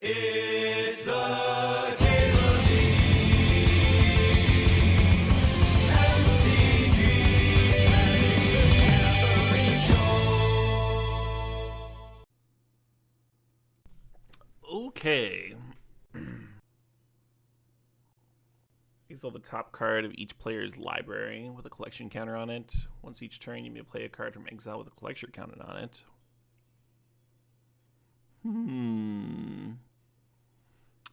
It's the Caitlin Lee MTGO Show. Okay. Here's all the top card of each player's library with a collection counter on it. Once each turn, you may play a card from exile with a collection counter on it.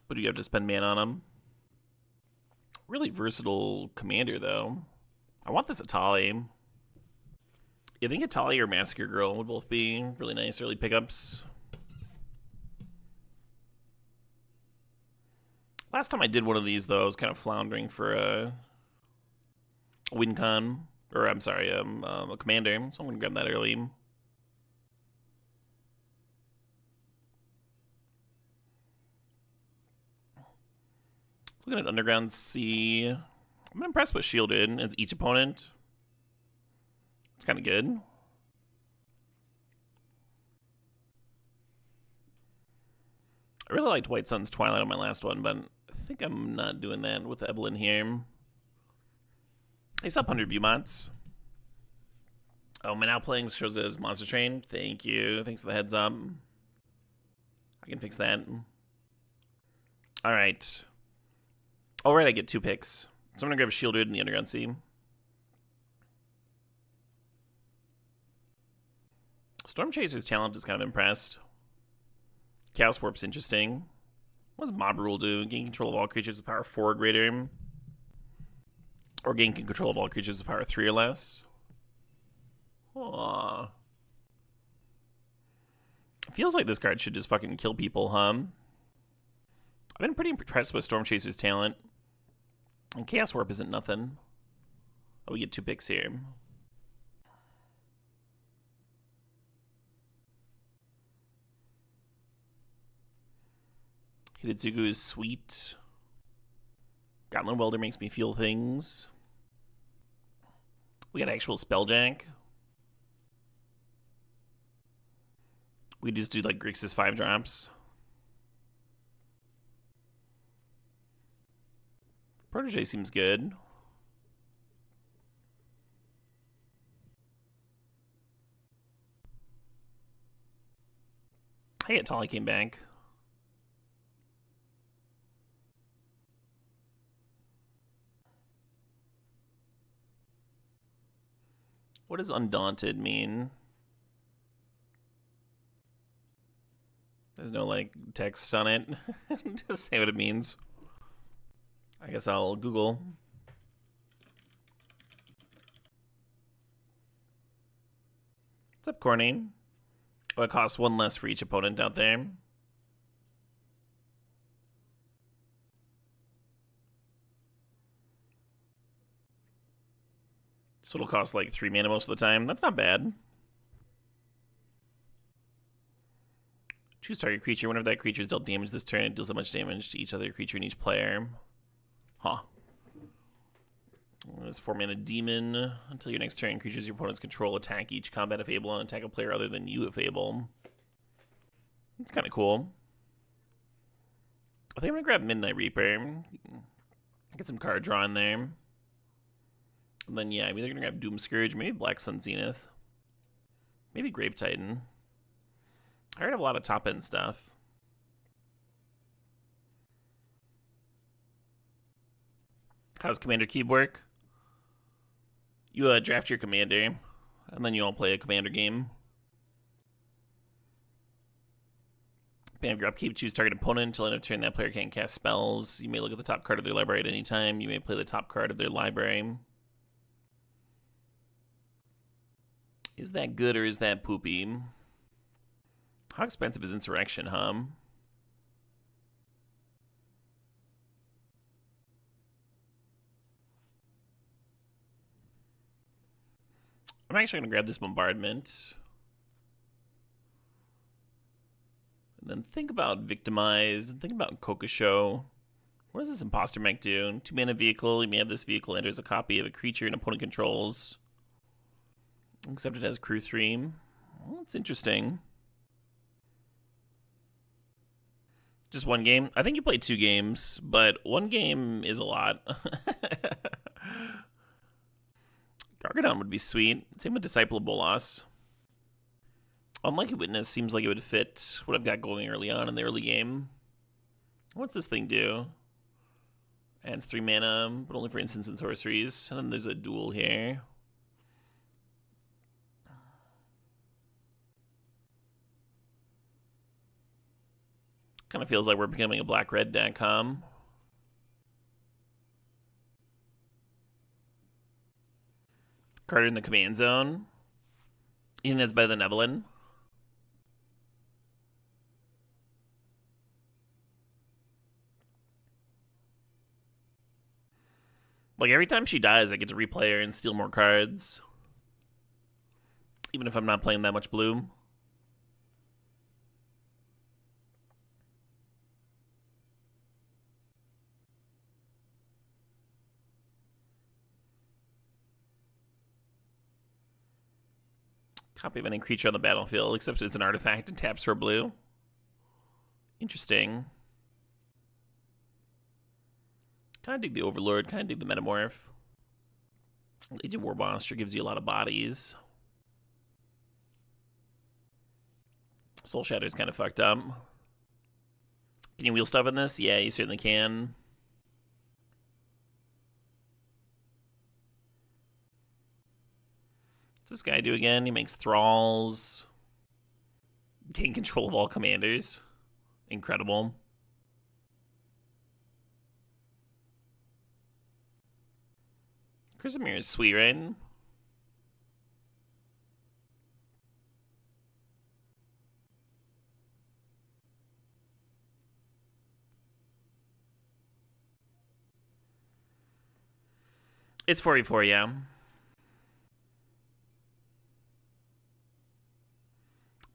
But do you have to spend mana on them? Really versatile commander, though. I want this Atali. I think Atali or Massacre Girl would both be really nice early pickups. Last time I did one of these, though, I was kind of floundering for a win con. Or, I'm sorry, a commander. So I'm going to grab that early. Looking at Underground Sea. I'm impressed with Shielded as each opponent. It's kind of good. I really liked White Sun's Twilight on my last one, but I think I'm not doing that with Evelyn here. He's up 100 Viewmots. Oh, my now playing shows as Monster Train. Thank you. Thanks for the heads up. I can fix that. All right. All right, I get 2 picks. So I'm going to grab Shielded in the Underground Sea. Storm Chaser's talent is kind of impressed. Chaos Warp's interesting. What does Mob Rule do? Gain control of all creatures with power 4 or greater. Or gain control of all creatures with power 3 or less. Aww. It feels like this card should just fucking kill people, huh? I've been pretty impressed with Storm Chaser's talent. And Chaos Warp isn't nothing. Oh, we get 2 picks here. Hidetsugu is sweet. Goblin Welder makes me feel things. We got actual Spelljack. We just do like Grixis 5-drops. Protege seems good. Hey, Atali came back. What does Undaunted mean? There's no, like, text on it. Just say what it means. I guess I'll Google. What's up, Cornane? Oh, it costs 1 less for each opponent out there. So it'll cost like 3 mana most of the time. That's not bad. Choose target creature. Whenever that creature is dealt damage this turn, it deals that much damage to each other creature and each player. Huh. There's 4 mana demon. Until your next turn, creatures your opponents control attack each combat if able and attack a player other than you if able. That's kind of cool. I think I'm going to grab Midnight Reaper. Get some card draw in there. And then, yeah, I'm either going to grab Doom Scourge, maybe Black Sun Zenith. Maybe Grave Titan. I already have a lot of top-end stuff. How's Commander Cube work? You draft your commander, and then you all play a commander game. Bam, your upkeep, choose target opponent until end of turn. That player can't cast spells. You may look at the top card of their library at any time. You may play the top card of their library. Is that good or is that poopy? How expensive is Insurrection, huh? I'm actually going to grab this Bombardment. And then think about Victimize, and think about Kokosho. What does this Imposter mech do? 2 mana vehicle, you may have this vehicle enters a copy of a creature an opponent controls. Except it has crew 3. Well, that's interesting. Just one game? I think you played 2 games, but 1 game is a lot. Gargadon would be sweet. Same with Disciple of Bolas. Unlucky Witness seems like it would fit what I've got going early on in the early game. What's this thing do? Adds 3 mana, but only for instants and sorceries. And then there's a duel here. Kind of feels like we're becoming a black-red deck, huh? Carter in the command zone. You think that's better than Evelyn? Like, every time she dies, I get to replay her and steal more cards. Even if I'm not playing that much blue. Copy of any creature on the battlefield, except it's an artifact and taps for blue. Interesting. Kind of dig the Overlord, kind of dig the Metamorph. Legion Warboss sure gives you a lot of bodies. Soul Shatter's kind of fucked up. Can you wheel stuff in this? Yeah, you certainly can. What's this guy do again? He makes thralls. Gain control of all commanders. Incredible. Chrysamere is sweet, right? It's 4v4, yeah.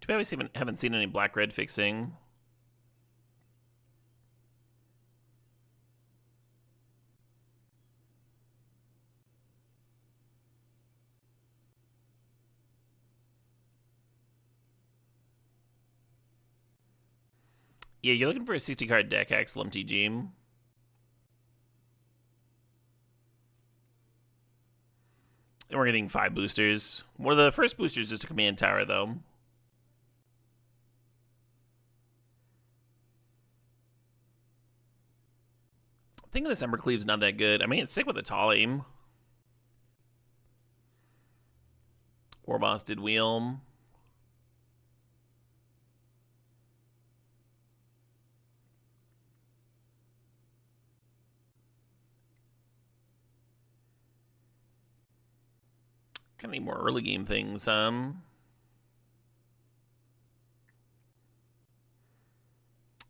Too bad we haven't seen any black-red fixing. Yeah, you're looking for a 60-card deck, Axel MTG. And we're getting 5 boosters. One of the first boosters just a command tower, though. I think this Embercleave's not that good. I mean, it's sick with a tall aim. Warboss did wheel. Kind of need more early game things. Yeah,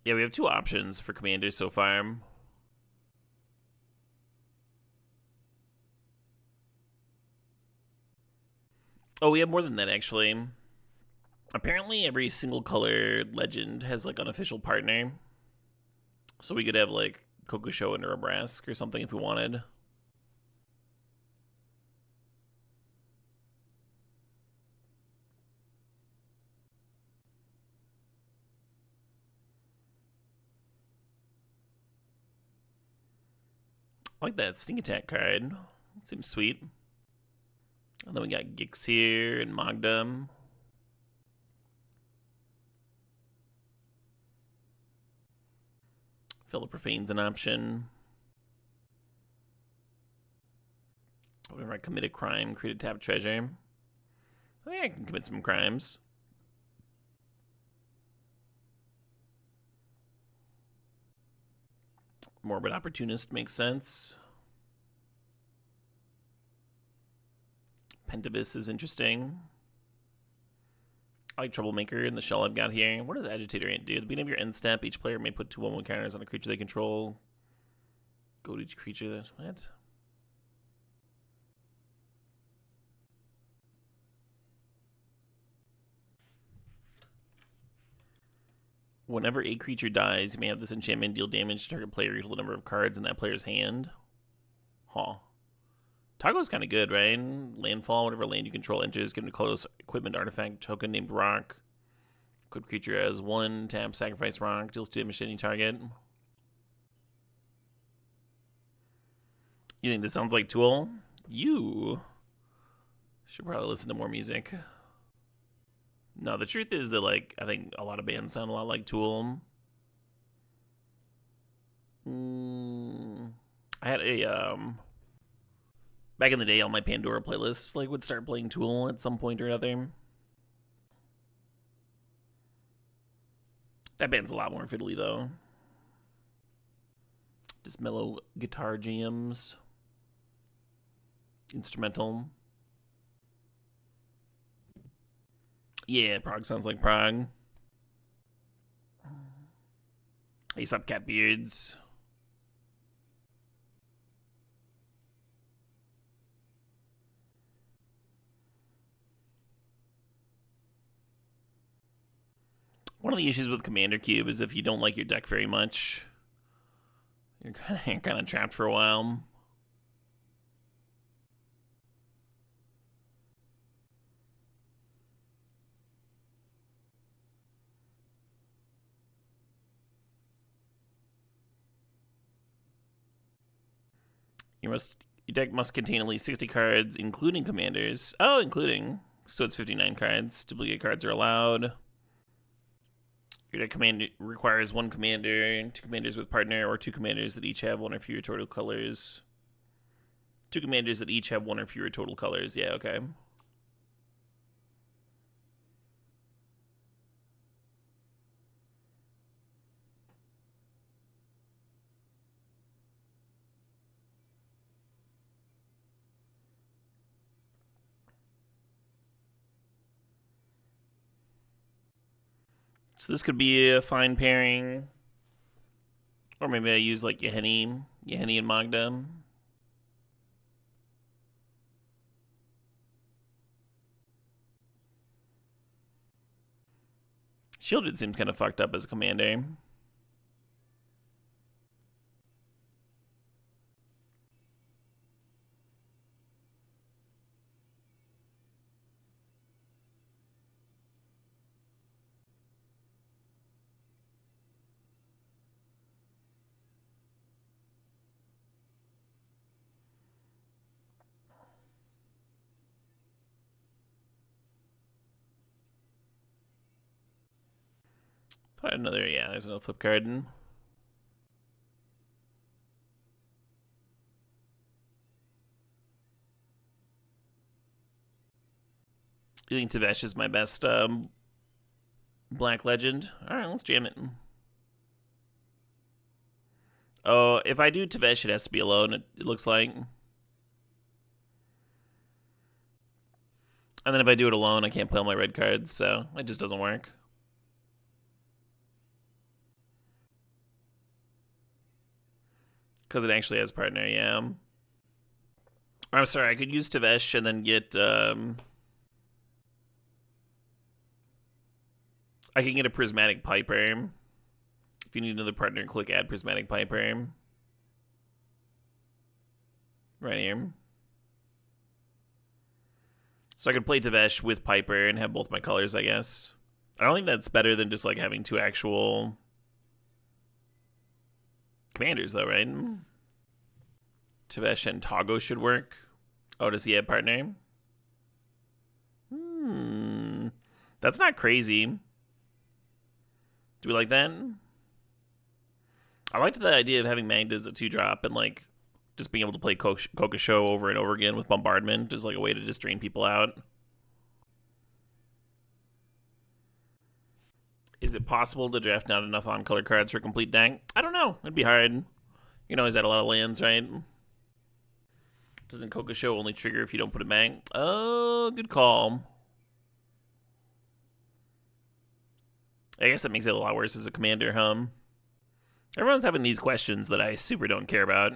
we have 2 options for commanders so far. Oh, we have more than that, actually. Apparently, every single color legend has, like, unofficial partner. So we could have, like, Kokusho and Urabrask or something if we wanted. I like that Sneak Attack card. Seems sweet. And then we got Gix here and Magdam. Fill the Profane's an option. Whenever I commit a crime, create a tap treasure. I think I can commit some crimes. Morbid Opportunist makes sense. Pentabis is interesting. I like Troublemaker in the shell I've got here. What does Agitator Ant do? At the beginning of your end step, each player may put 2 1/1 counters on a creature they control. Go to each creature. What? Whenever a creature dies, you may have this enchantment deal damage to target player equal to the number of cards in that player's hand. Huh. Tago's kind of good, right? Landfall, whatever land you control enters, get a close equipment artifact token named Rock. Equipped creature has 1 tap, sacrifice rock, deals 2 damage to any target. You think this sounds like Tool? You should probably listen to more music. No, the truth is that, like, I think a lot of bands sound a lot like Tool. I had a, back in the day, all my Pandora playlists, like, would start playing Tool at some point or another. That band's a lot more fiddly, though. Just mellow guitar jams. Instrumental. Yeah, Prague sounds like Prague. Ace up, cat beards. One of the issues with Commander Cube is if you don't like your deck very much, you're kind of trapped for a while. Your deck must contain at least 60 cards, including commanders. Oh, including. So it's 59 cards. Duplicate cards are allowed. Your deck command requires 1 commander, 2 commanders with partner, or 2 commanders that each have 1 or fewer total colors. 2 commanders that each have 1 or fewer total colors. Yeah, okay. So this could be a fine pairing. Or maybe I use like Yeheni and Magda. Shielded seems kind of fucked up as a commander. Another, yeah, there's another flip card. You think Tavesh is my best Black Legend? Alright, let's jam it. Oh, if I do Tavesh, it has to be alone, it looks like. And then if I do it alone, I can't play all my red cards, so it just doesn't work. Because it actually has partner, yeah. Or, I'm sorry, I could use Tavesh and then get... I can get a Prismatic Piper. If you need another partner, click Add Prismatic Piper. Right here. So I could play Tavesh with Piper and have both my colors, I guess. I don't think that's better than just like having 2 actual commanders, though, right? Tavesh and Togo should work. Oh, does he have partner? That's not crazy. Do we like that? I liked the idea of having Magda as a 2-drop and like just being able to play Coca Show over and over again with Bombardment is like a way to just drain people out. Is it possible to draft not enough on-color cards for a complete deck? I don't know. It'd be hard. You can always add a lot of lands, right? Doesn't Coca Show only trigger if you don't put it back? Oh, good call. I guess that makes it a lot worse as a commander, huh? Everyone's having these questions that I super don't care about.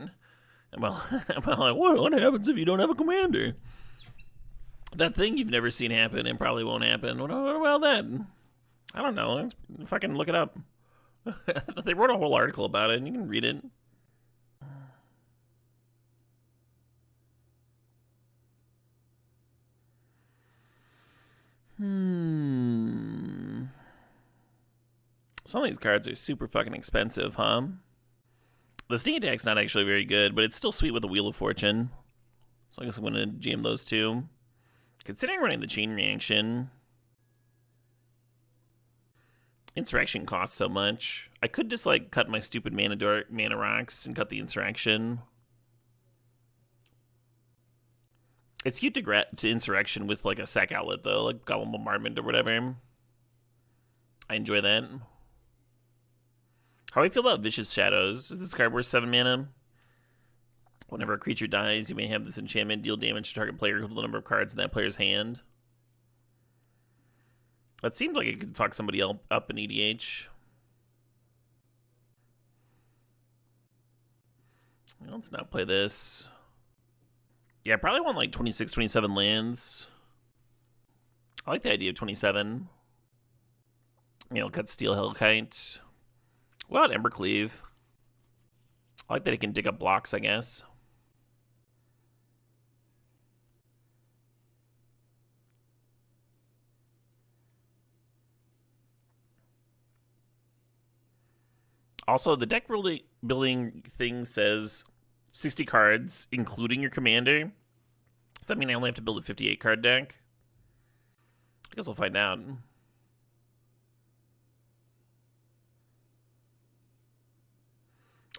Well, like, what happens if you don't have a commander? That thing you've never seen happen and probably won't happen. What about that? I don't know. Let's fucking look it up. They wrote a whole article about it, and you can read it. Some of these cards are super fucking expensive, huh? The sneak attack's not actually very good, but it's still sweet with the Wheel of Fortune. So I guess I'm going to jam those two. Considering running the chain reaction, Insurrection costs so much. I could just like cut my stupid mana rocks and cut the Insurrection. It's cute to Insurrection with like a sack outlet though, like Goblin Bombardment or whatever. I enjoy that. How do you feel about Vicious Shadows? Is this card worth 7 mana? Whenever a creature dies, you may have this enchantment deal damage to target player equal to the number of cards in that player's hand. That seems like it could fuck somebody up in EDH. Let's not play this. Yeah, I probably want like 26, 27 lands. I like the idea of 27. You know, cut Steel Hellkite. What about Embercleave? I like that it can dig up blocks, I guess. Also, the deck building thing says 60 cards, including your commander. Does that mean I only have to build a 58 card deck? I guess I'll find out.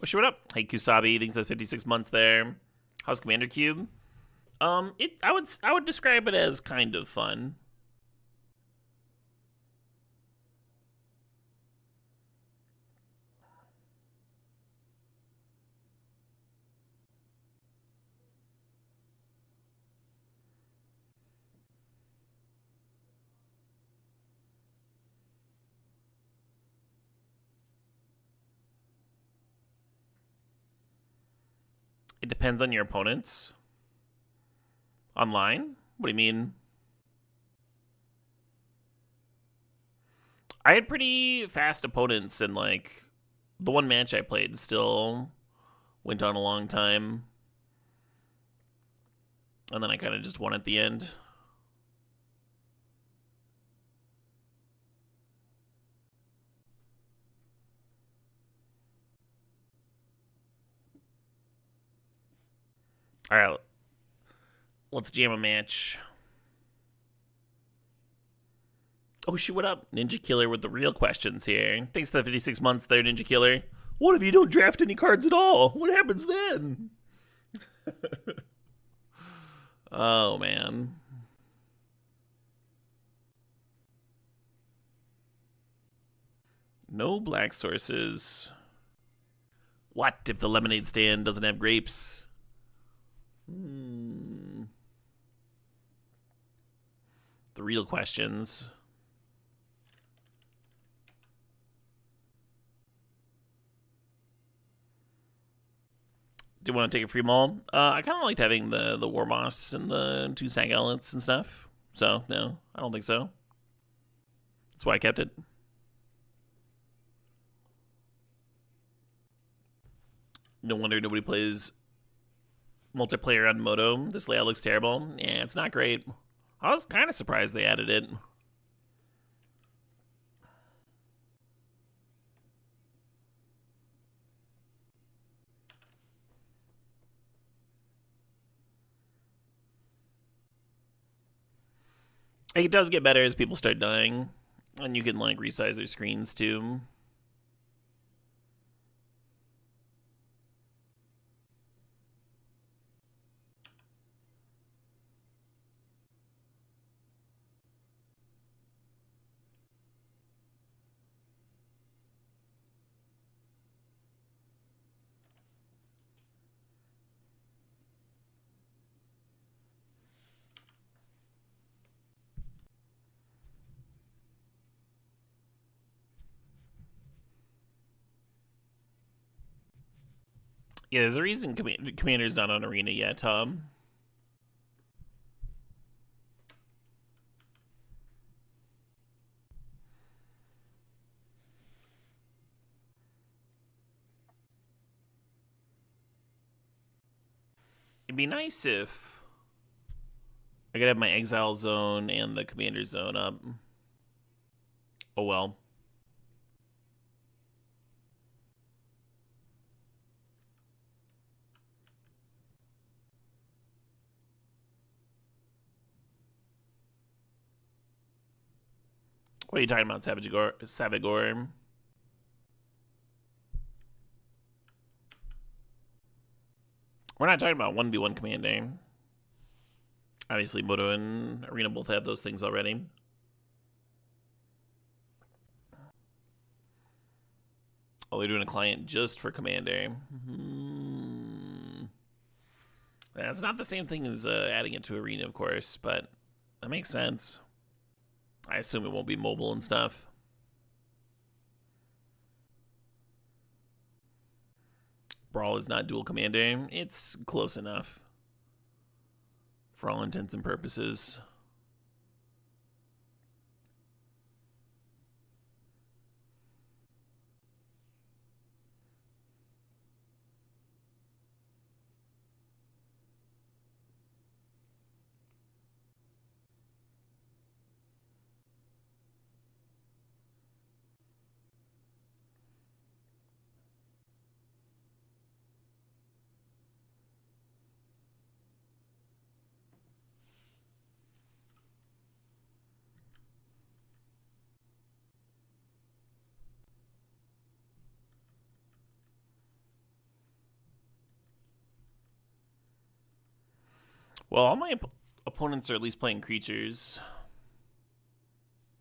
Wish you what up? Hey Kusabi, thanks for 56 months there. How's Commander Cube? I would describe it as kind of fun. It depends on your opponents. Online? What do you mean? I had pretty fast opponents, and like the one match I played still went on a long time. And then I kind of just won at the end. All right, let's jam a match. Oh, shoot, what up? Ninja Killer with the real questions here. Thanks for the 56 months there, Ninja Killer. What if you don't draft any cards at all? What happens then? Oh, man. No black sources. What if the lemonade stand doesn't have grapes? The real questions. Do you want to take a free mull? I kind of liked having the War Moss and the 2 Sag Outlets and stuff. So, no, I don't think so. That's why I kept it. No wonder nobody plays multiplayer on Moto. This layout looks terrible. Yeah, it's not great. I was kind of surprised they added it. It does get better as people start dying. And you can, like, resize their screens, too. Yeah, there's a reason Commander's not on Arena yet, Tom. It'd be nice if I could have my Exile Zone and the Commander Zone up. Oh well. What are you talking about, Savagor? We're not talking about 1v1 commanding. Obviously, Moto and Arena both have those things already. Oh, they're doing a client just for Commander. That's not the same thing as adding it to Arena, of course, but that makes sense. I assume it won't be mobile and stuff. Brawl is not dual Commander. It's close enough for all intents and purposes. Well, all my opponents are at least playing creatures,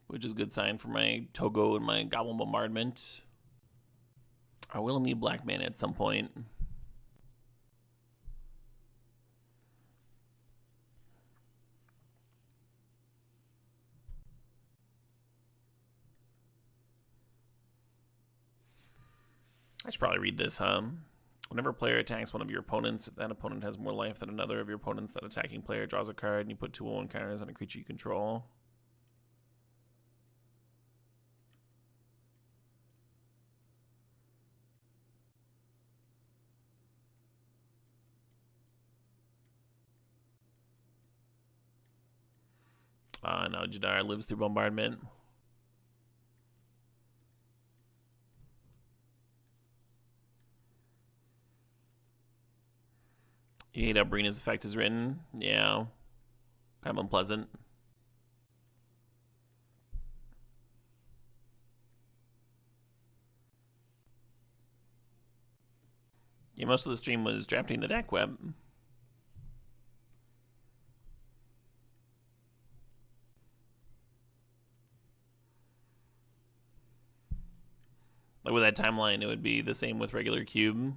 which is a good sign for my Togo and my Goblin Bombardment. I will need black mana at some point. I should probably read this, huh? Whenever a player attacks one of your opponents, if that opponent has more life than another of your opponents, that attacking player draws a card, and you put 2/1 counters on a creature you control. Now Jadar lives through bombardment. You hate how Brina's effect is written? Yeah. Kind of unpleasant. Yeah, most of the stream was drafting the deck web. Like with that timeline, it would be the same with regular cube.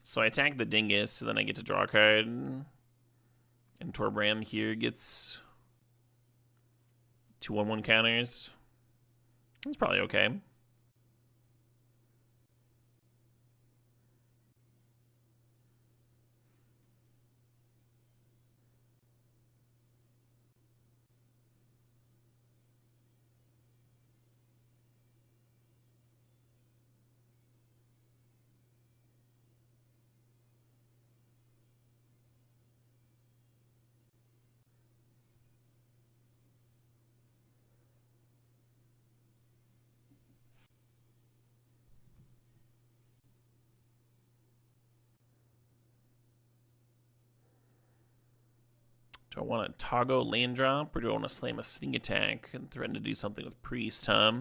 So I attack the Dingus, so then I get to draw a card. And Torbram here gets 2/1 counters. That's probably okay. Do I want to toggle land drop, or do I want to slam a sneak attack and threaten to do something with Priest, huh?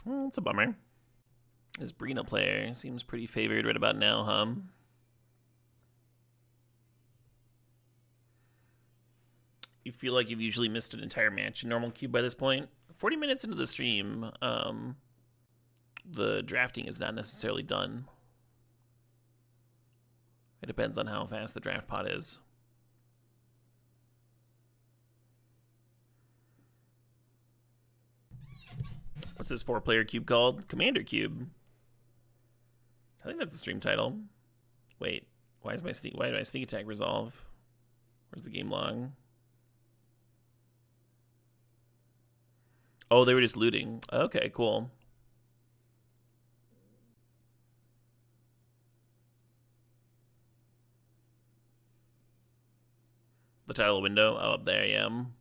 Well, it's a bummer. This Brina player seems pretty favored right about now, huh? You feel like you've usually missed an entire match in normal cube by this point. 40 minutes into the stream, the drafting is not necessarily done. It depends on how fast the draft pot is. What's this 4-player cube called? Commander Cube. I think that's the stream title. Wait, Why did my sneak attack resolve? Where's the game log? Oh, they were just looting. Okay, cool. The title window. Oh, up there I am.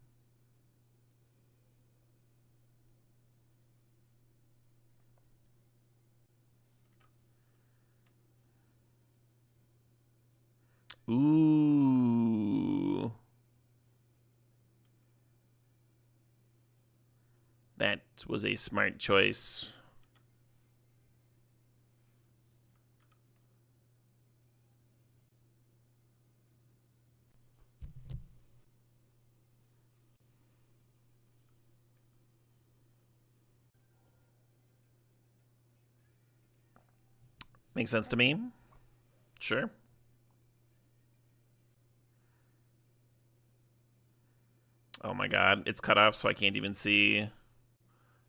Ooh. That was a smart choice. Makes sense to me. Sure. Oh my god, it's cut off, so I can't even see.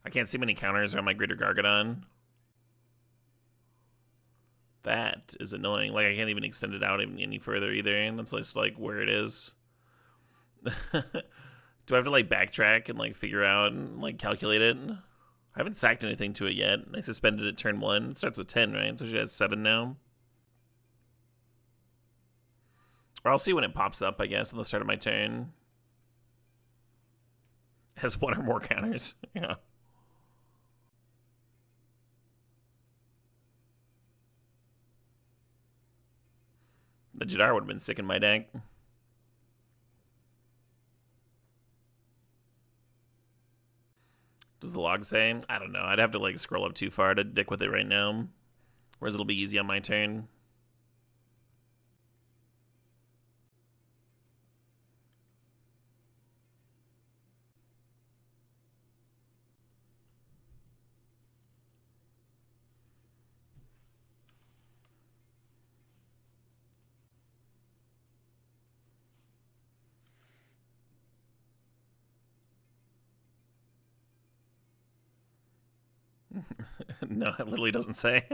I can't see many counters on my Greater Gargadon. That is annoying. Like, I can't even extend it out any further either, and that's just like where it is. Do I have to like backtrack and like figure out and like calculate it? I haven't sacked anything to it yet. I suspended it turn 1. It starts with 10, right? So she has 7 now. Or I'll see when it pops up, I guess, on the start of my turn. It has 1 or more counters. Yeah. The Jadar would have been sick in my deck. Does the log say? I don't know. I'd have to like scroll up too far to dick with it right now. Whereas it'll be easy on my turn. No, it literally doesn't say.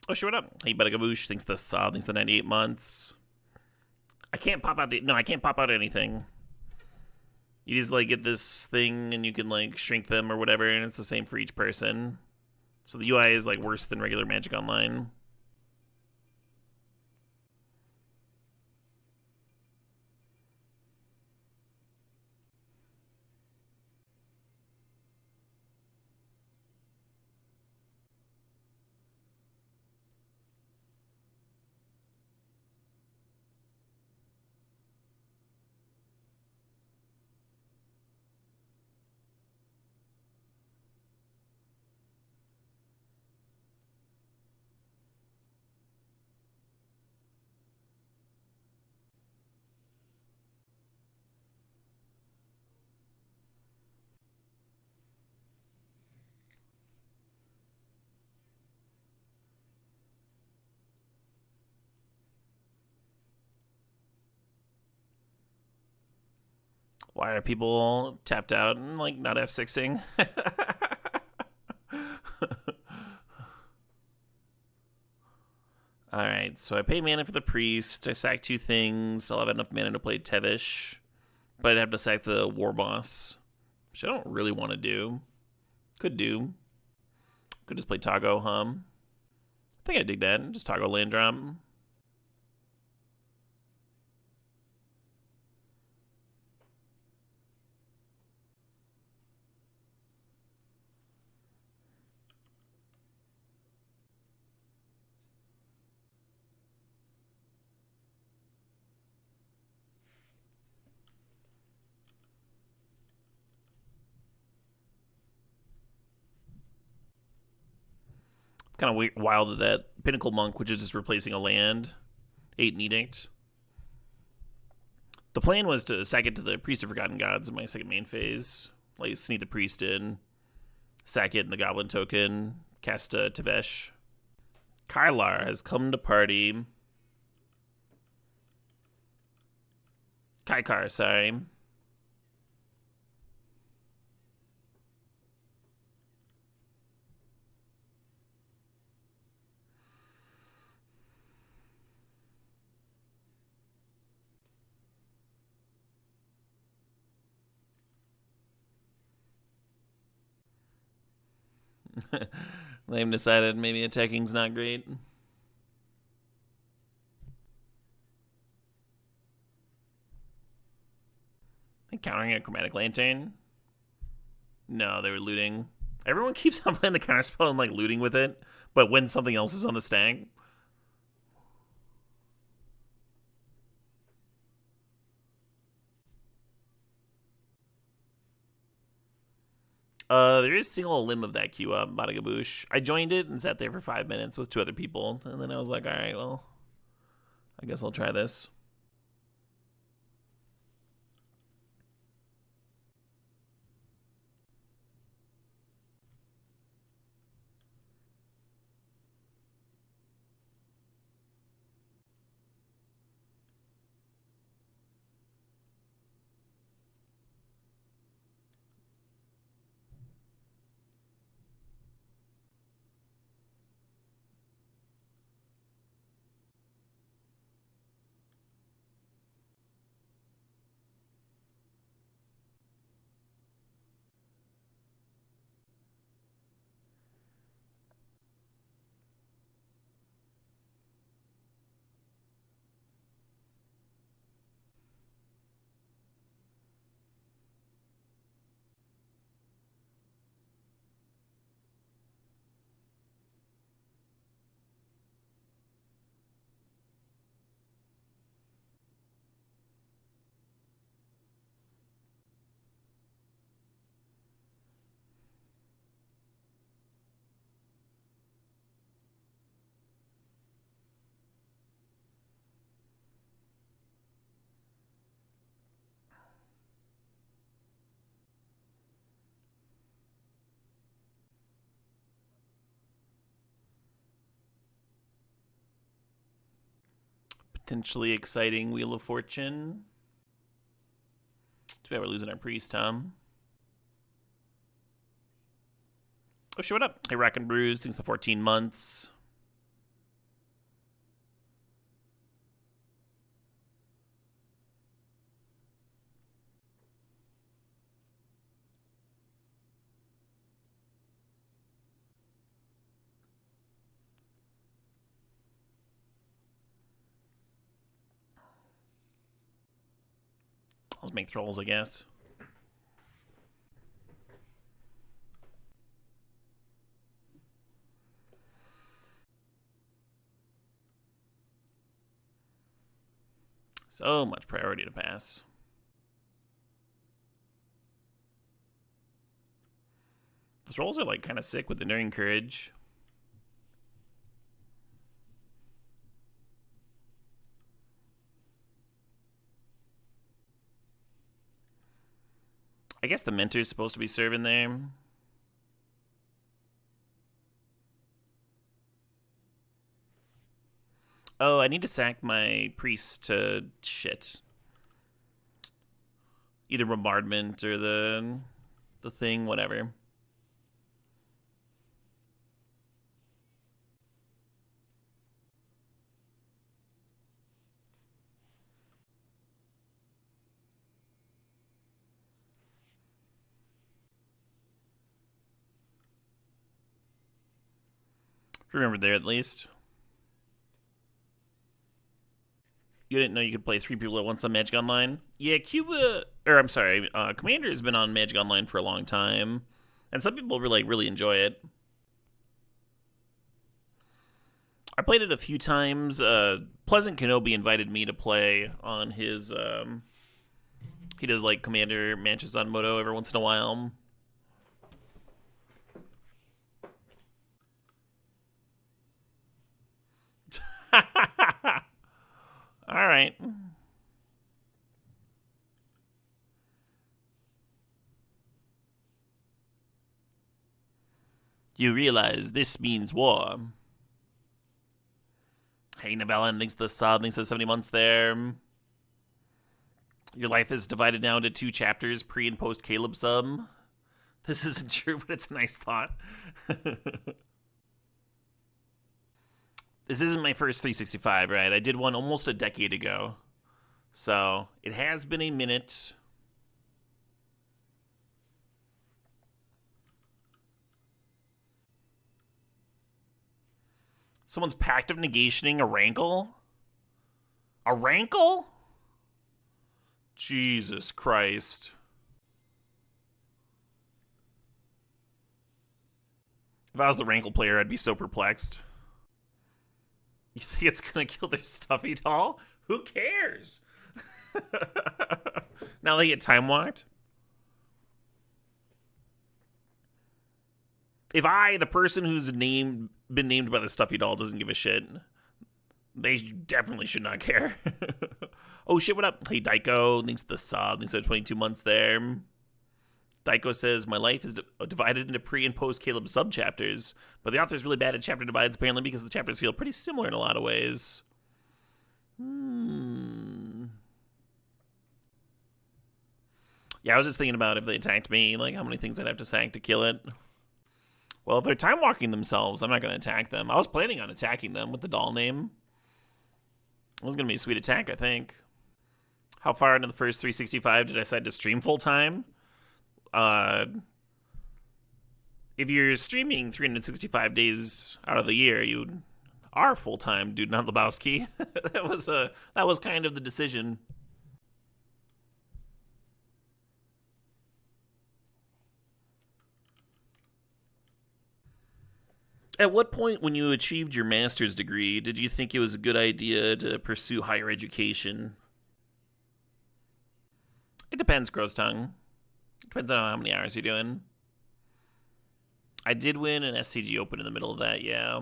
Oh, sure, what up? Hey, Bedagaboosh thinks the 98 months. I can't pop out I can't pop out anything. You just like get this thing and you can like shrink them or whatever, and it's the same for each person. So the UI is like worse than regular Magic Online. Why are people tapped out and like not F6ing? Alright, so I pay mana for the priest. I sack 2 things. I'll have enough mana to play Tevish. But I'd have to sack the war boss, which I don't really want to do. Could do. Could just play Toggo Hum. I think I dig that. Just Toggo land drop. Kind of wild that Pinnacle Monk, which is just replacing a land, 8 Edict. The plan was to sack it to the Priest of Forgotten Gods in my second main phase. Like, sneak the Priest in, sack it in the Goblin token, cast Tevesh. Kylar has come to party. Kaikar, sorry. Lame decided maybe attacking's not great. Countering a Chromatic Lantern? No, they were looting. Everyone keeps on playing the counterspell and like looting with it, but when something else is on the stack. There is single limb of that queue up, Badagaboosh. I joined it and sat there for 5 minutes with 2 other people, and then I was like, alright, well, I guess I'll try this. Potentially exciting Wheel of Fortune. Too bad we're losing our priest, Tom. Oh, shit, what up? Hey, Rack and Bruise, thanks for 14 months. Let's make trolls, I guess. So much priority to pass. The trolls are like kind of sick with Enduring Courage. I guess the Mentor's supposed to be serving there. Oh, I need to sack my priest to shit. Either bombardment or the thing, whatever. Remember there at least. You didn't know you could play 3 people at once on Magic Online? Yeah, Commander has been on Magic Online for a long time, and some people really enjoy it. I played it a few times. Pleasant Kenobi invited me to play on his. He does like Commander matches on Moto every once in a while. All right. You realize this means war. Hey, Navellan, thanks to the sub, thanks to the 70 months there. Your life is divided now into 2 chapters, pre and post Caleb sub. This isn't true, but it's a nice thought. This isn't my first 365, right? I did one almost a decade ago. So, it has been a minute. Someone's pact of negationing a rankle? A rankle? Jesus Christ. If I was the rankle player, I'd be so perplexed. You think it's gonna kill their stuffy doll? Who cares? Now they get time walked. If I, the person who's been named by the stuffy doll, doesn't give a shit, they definitely should not care. Oh shit, what up? Hey Daiko, thanks to the sub, thanks for 22 months there. Daiko says, my life is divided into pre and post Caleb sub chapters, but the author's really bad at chapter divides apparently because the chapters feel pretty similar in a lot of ways. Yeah, I was just thinking about if they attacked me, like how many things I'd have to sack to kill it. Well, if they're time walking themselves, I'm not going to attack them. I was planning on attacking them with the doll name. It was going to be a sweet attack, I think. How far into the first 365 did I decide to stream full time? If you're streaming 365 days out of the year, you are full time, dude. Not Lebowski. that was kind of the decision. At what point, when you achieved your master's degree, did you think it was a good idea to pursue higher education? It depends, Crow's Tongue. It depends on how many hours you're doing. I did win an SCG Open in the middle of that, yeah.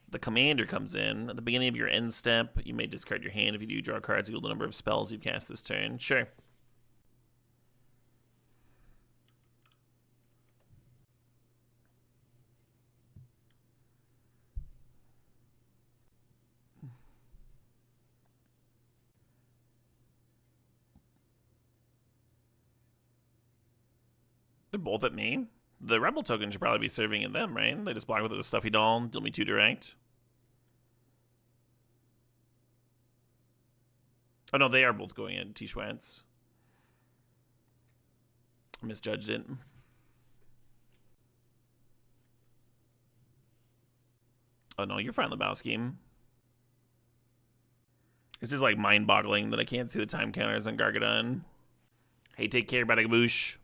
The commander comes in. At the beginning of your end step, you may discard your hand. If you do, draw cards equal to the number of spells you've cast this turn. Sure. They're both at me. The Rebel token should probably be serving at them, right? They just block with a stuffy doll, deal me 2 direct. Oh no, they are both going at T-Schwatz. I misjudged it. Oh no, you're fine, Lebowski. This is like mind-boggling that I can't see the time counters on Gargadon. Hey, take care, Badagaboosh.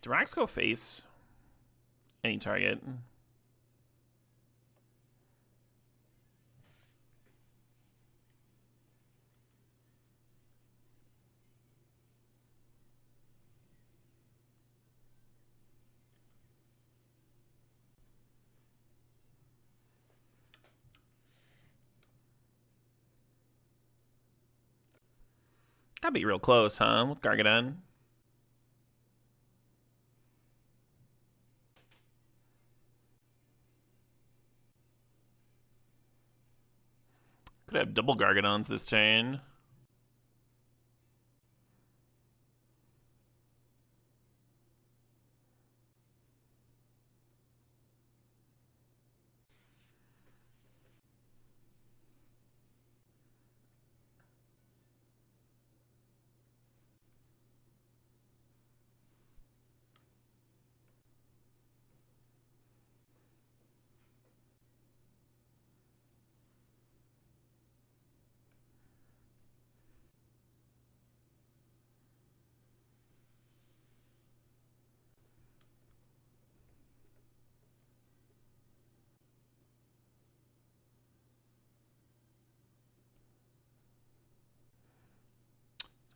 Do rocks go face? Any target. Gotta be real close, huh? With Gargadon. Could have double Gargadons this turn.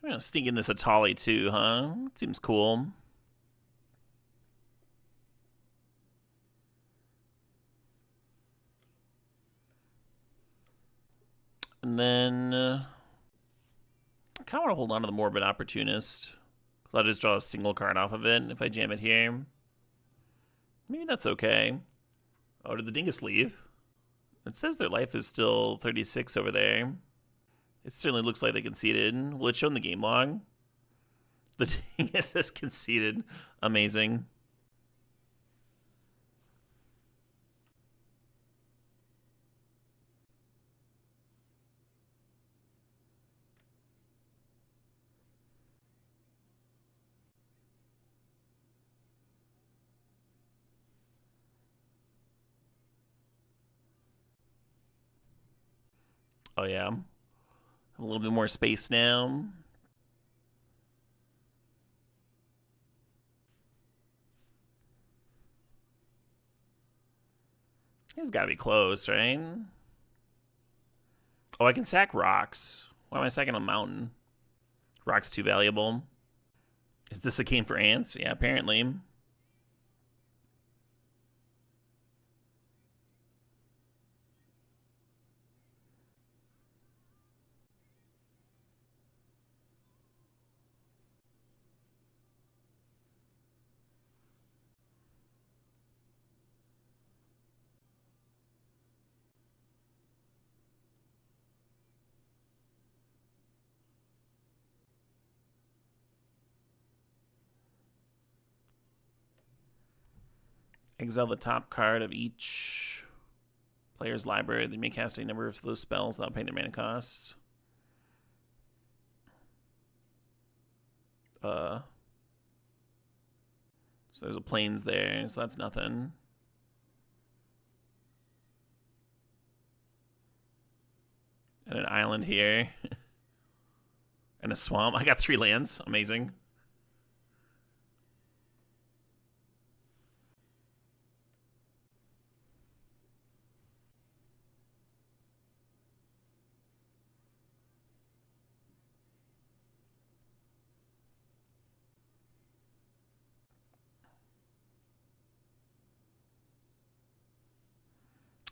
I'm gonna sneak in this Atali too, huh? Seems cool. And then I kind of want to hold on to the Morbid Opportunist. Because I'll just draw a single card off of it if I jam it here. Maybe that's okay. Oh, did the dingus leave? It says their life is still 36 over there. It certainly looks like they conceded. Will it show in the game log? The dingus has conceded. Amazing. Oh, yeah. A little bit more space now. He's got to be close, right? Oh, I can sack rocks. Why am I sacking a mountain? Rock's too valuable. Is this a game for ants? Yeah, apparently. Exile the top card of each player's library. They may cast a number of those spells without paying their mana costs. So there's a plains there, so that's nothing. And an island here. And a swamp. I got 3 lands. Amazing.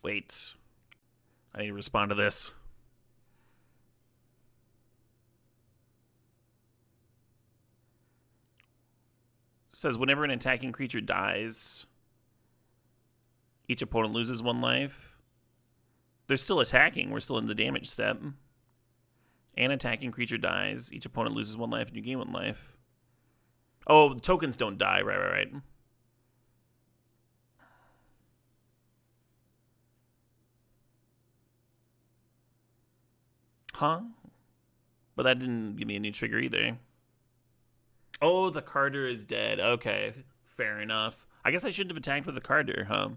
Wait. I need to respond to this. It says whenever an attacking creature dies, each opponent loses 1 life. They're still attacking. We're still in the damage step. An attacking creature dies. Each opponent loses 1 life and you gain 1 life. Oh, the tokens don't die. Right. Huh? But that didn't give me a new trigger either. Oh, the Carter is dead. Okay, fair enough. I guess I shouldn't have attacked with the Carter, huh?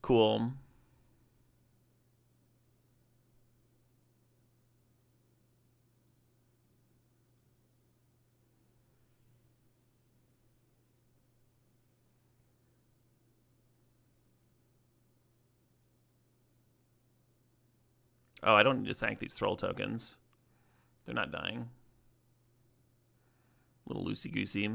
Cool. Oh, I don't need to sack these Thrall tokens. They're not dying. Little loosey-goosey.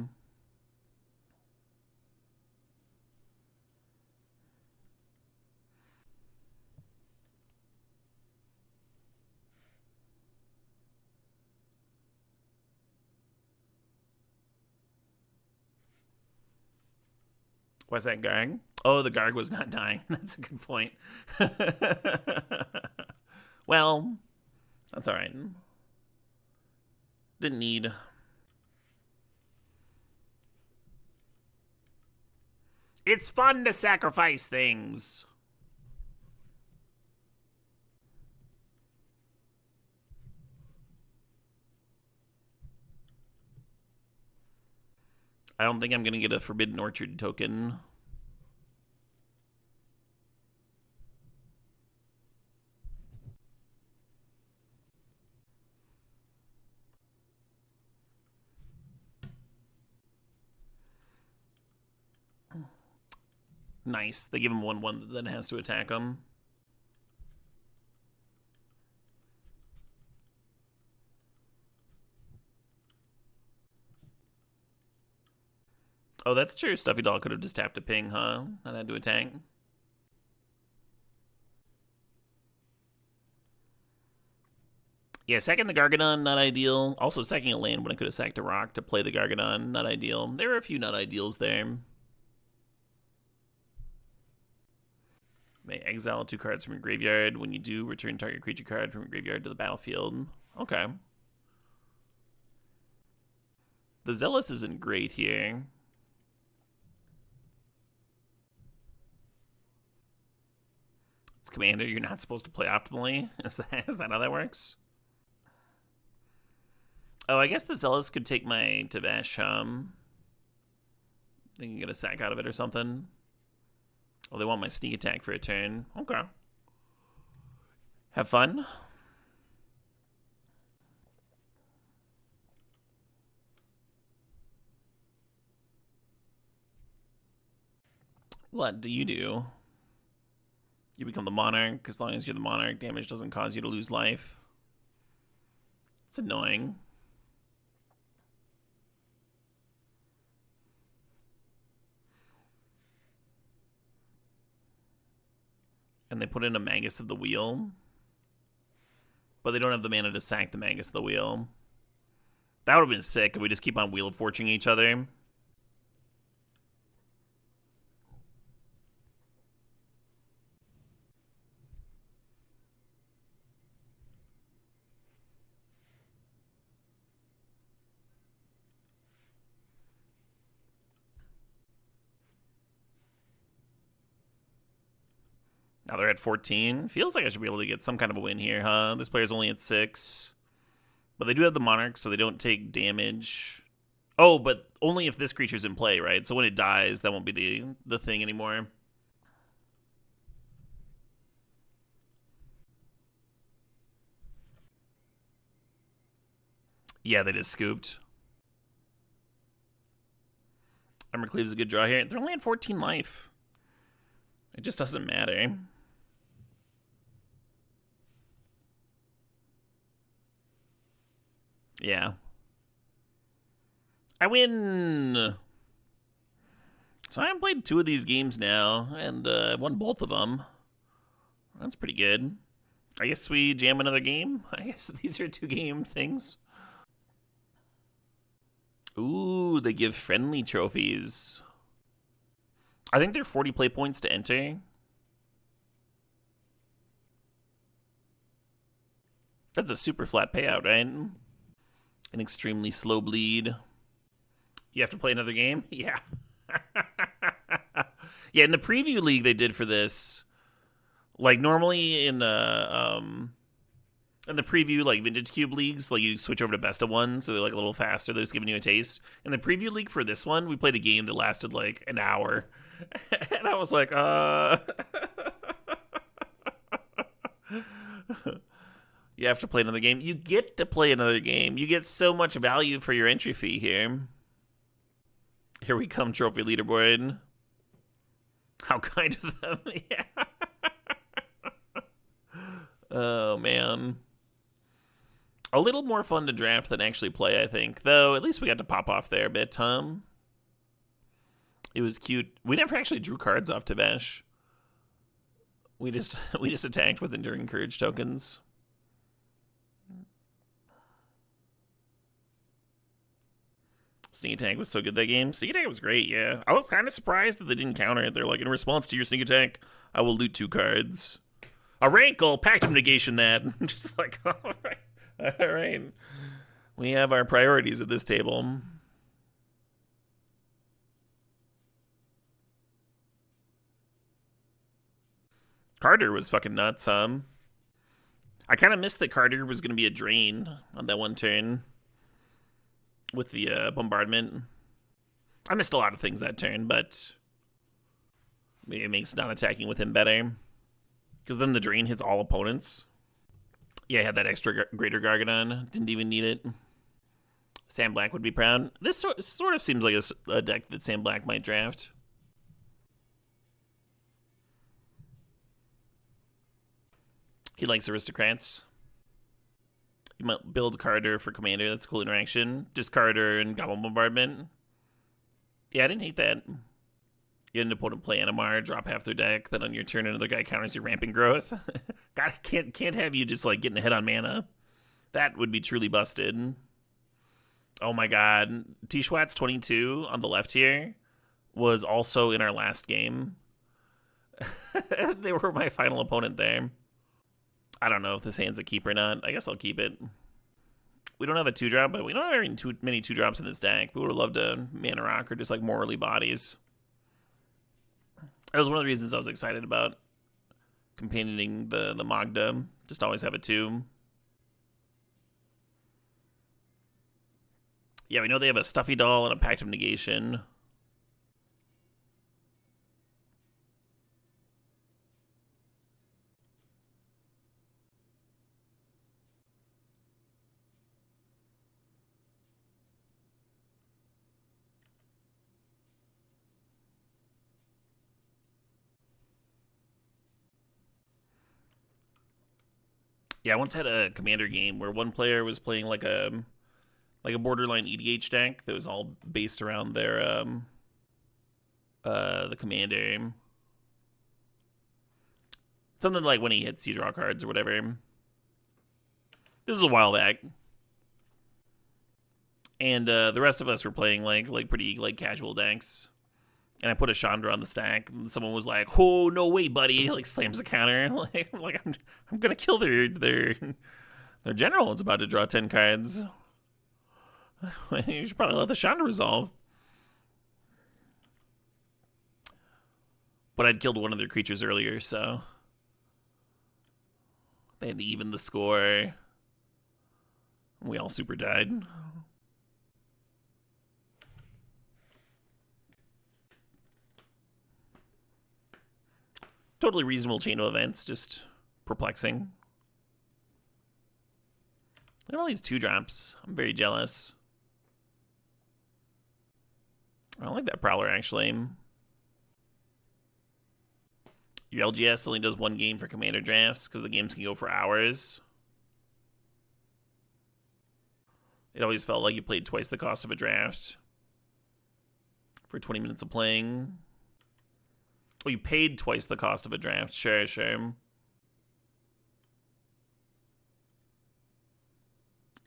Why's that Garg? Oh, the Garg was not dying. That's a good point. Well, that's all right. Didn't need. It's fun to sacrifice things. I don't think I'm going to get a Forbidden Orchard token. Nice. They give him 1/1 that then has to attack him. Oh, that's true. Stuffy Doll could have just tapped a ping, huh? Not had to attack. Yeah, sacking the Gargadon, not ideal. Also, sacking a land when I could have sacked a rock to play the Gargadon, not ideal. There are a few not ideals there. may exile 2 cards from your graveyard. When you do, return target creature card from your graveyard to the battlefield. Okay. The Zealous isn't great here. It's Commander, you're not supposed to play optimally. Is that how that works? Oh, I guess the Zealous could take my Tavesh, They can get a sack out of it or something. Oh, they want my sneak attack for a turn. Okay. Have fun. What do? You become the Monarch. As long as you're the Monarch, damage doesn't cause you to lose life. It's annoying. And they put in a Magus of the Wheel. But they don't have the mana to sack the Magus of the Wheel. That would have been sick if we just keep on Wheel of Fortune each other. Now they're at 14. Feels like I should be able to get some kind of a win here, huh? This player's only at 6. But they do have the Monarch, so they don't take damage. Oh, but only if this creature's in play, right? So when it dies, that won't be the thing anymore. Yeah, they just scooped. Embercleave's a good draw here. They're only at 14 life. It just doesn't matter. Yeah. I win! So I haven't played 2 of these games now, and I won both of them. That's pretty good. I guess we jam another game? I guess these are 2-game things. Ooh, they give friendly trophies. I think they're 40 play points to enter. That's a super flat payout, right? An extremely slow bleed. You have to play another game? Yeah. Yeah, in the preview league they did for this, like normally in the preview, like Vintage Cube leagues, like you switch over to best of one, so they're like a little faster, they're just giving you a taste. In the preview league for this one, we played a game that lasted like an hour. And I was like, You have to play another game. You get to play another game. You get so much value for your entry fee here. Here we come, trophy leaderboard. How kind of them. Yeah. Oh, man. A little more fun to draft than actually play, I think. Though, at least we got to pop off there a bit, It was cute. We never actually drew cards off Tavesh. We just attacked with Enduring Courage tokens. Sneak attack was so good that game. Sneak attack was great, yeah. I was kind of surprised that they didn't counter it. They're like, in response to your sneak attack, I will loot 2 cards. A rankle, pact of negation that. Just like, all right. We have our priorities at this table. Carter was fucking nuts, I kind of missed that Carter was going to be a drain on that one turn. With the bombardment. I missed a lot of things that turn, but maybe it makes not attacking with him better. Because then the drain hits all opponents. Yeah, I had that extra Greater Gargadon. Didn't even need it. Sam Black would be proud. This sort of seems like a deck that Sam Black might draft. He likes aristocrats. You might build Carter for Commander. That's a cool interaction. Just Carter and Goblin Bombardment. Yeah, I didn't hate that. You had an opponent play Animar, drop half their deck, then on your turn another guy counters your Rampant Growth. God, can't have you just like getting ahead on mana. That would be truly busted. Oh my god. T-Schwatz 22 on the left here was also in our last game. They were my final opponent there. I don't know if this hand's a keep or not. I guess I'll keep it. We don't have a 2-drop, but we don't have very many 2-drops in this deck. We would have loved a Mana Rock or just like more early bodies. That was one of the reasons I was excited about companioning the Magda. Just always have a 2. Yeah, we know they have a Stuffy Doll and a Pact of Negation. Yeah, I once had a Commander game where one player was playing like a borderline EDH deck that was all based around their the Commander. Something like when he hits you draw cards or whatever. This is a while back. And the rest of us were playing like pretty like casual decks. And I put a Chandra on the stack, and someone was like, "Oh, no way, buddy!" Like slams a counter. I'm gonna kill their general. It's about to draw 10 cards. You should probably let the Chandra resolve. But I'd killed one of their creatures earlier, so they had to even the score. We all super died. Totally reasonable chain of events, just perplexing. Look at all these 2-drops. I'm very jealous. I don't like that Prowler, actually. Your LGS only does 1 game for Commander drafts because the games can go for hours. It always felt like you played twice the cost of a draft for 20 minutes of playing. Oh, you paid twice the cost of a draft. Sure, sure.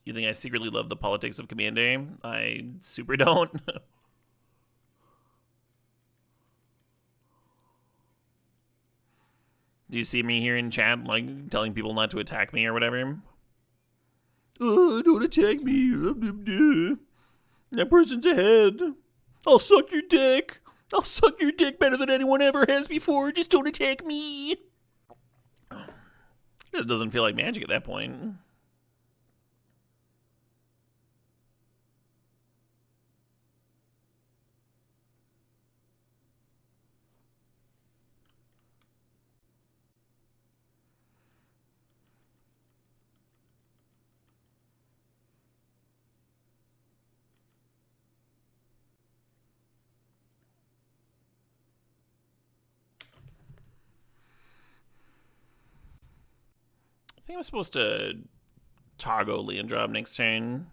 You think I secretly love the politics of Commander? I super don't. Do you see me here in chat, like, telling people not to attack me or whatever? Oh, don't attack me. That person's ahead. I'll suck your dick. I'll suck your dick better than anyone ever has before. Just don't attack me. It doesn't feel like Magic at that point. I think I'm supposed to Targo Leandrob next turn.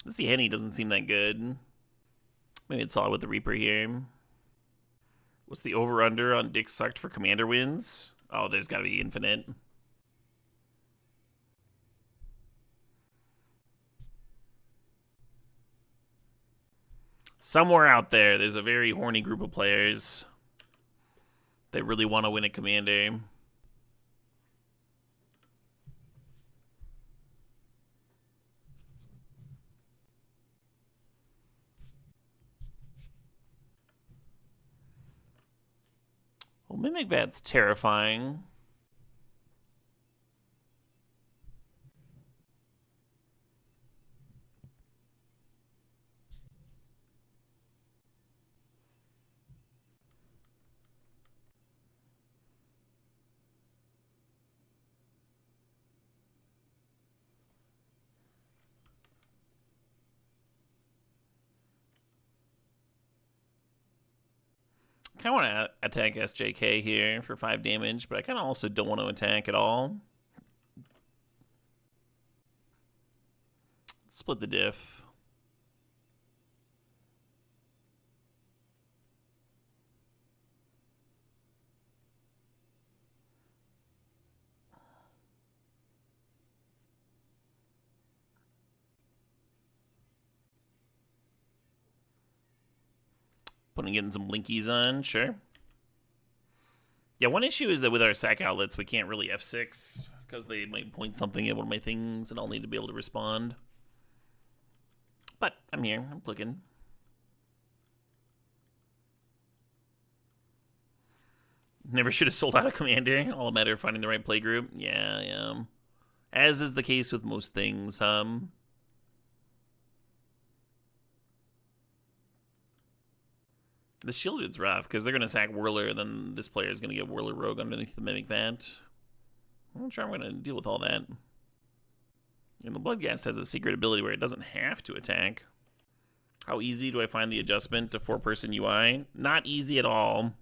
This Henny doesn't seem that good. Maybe it's solid with the Reaper here. What's the over-under on Dick Sucked for Commander wins? Oh, there's got to be infinite. Somewhere out there, there's a very horny group of players that really want to win a Commander. Well, Mimic Vat's terrifying. I kind of want to attack SJK here for 5 damage, but I kind of also don't want to attack at all. Split the diff. Getting some blinkies on, sure. Yeah, one issue is that with our sack outlets, we can't really F6 because they might point something at one of my things and I'll need to be able to respond. But I'm here. I'm clicking. Never should have sold out a commander. All a matter of finding the right play group. Yeah. As is the case with most things. The Shielded's rough because they're going to sack Whirler, and then this player is going to get Whirler Rogue underneath the Mimic Vat. I'm not sure I'm going to deal with all that. And the Bloodghast has a secret ability where it doesn't have to attack. How easy do I find the adjustment to 4-person UI? Not easy at all.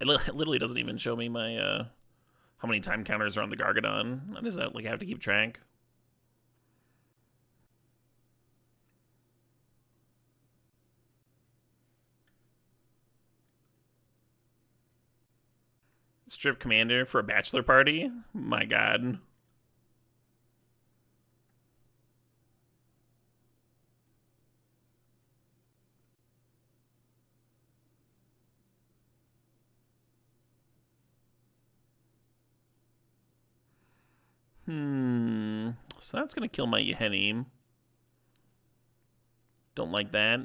It literally doesn't even show me my how many time counters are on the Gargadon. I just like I have to keep track. Strip commander for a bachelor party? My god. So that's gonna kill my Yeheni. Don't like that.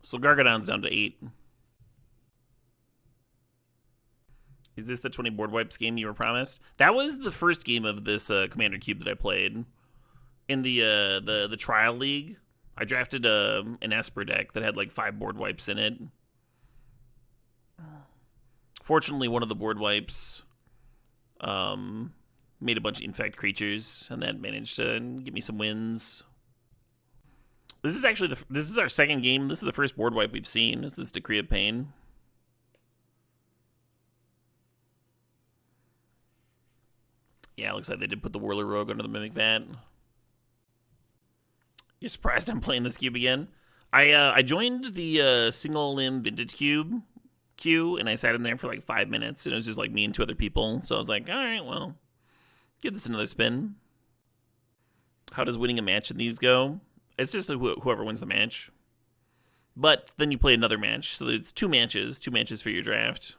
So Gargadon's down to 8. Is this the 20 board wipes game you were promised? That was the first game of this Commander Cube that I played. In the trial league, I drafted an Esper deck that had like 5 board wipes in it. Fortunately, one of the board wipes made a bunch of infect creatures, and that managed to give me some wins. This is actually this is our second game. This is the first board wipe we've seen. This is Decree of Pain. Yeah, it looks like they did put the Whirler Rogue under the Mimic Vat. You're surprised I'm playing this cube again? I joined the single limb vintage cube queue, and I sat in there for like 5 minutes, and it was just like me and 2 other people. So I was like, all right, well, give this another spin. How does winning a match in these go? It's just whoever wins the match. But then you play another match, so it's 2 matches for your draft.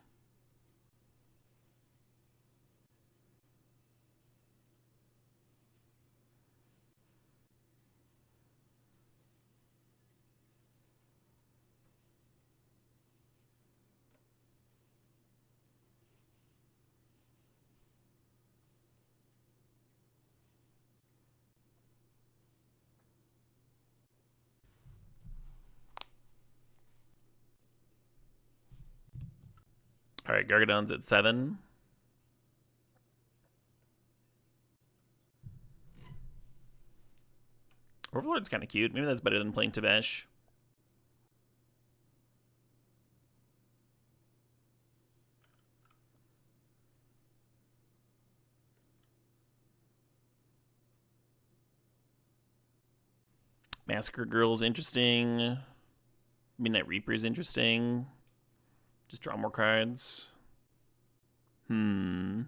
All right, Gargadon's at 7. Overlord's kind of cute. Maybe that's better than playing Tabesh. Massacre Girl's interesting. Midnight Reaper's interesting. Just draw more cards. You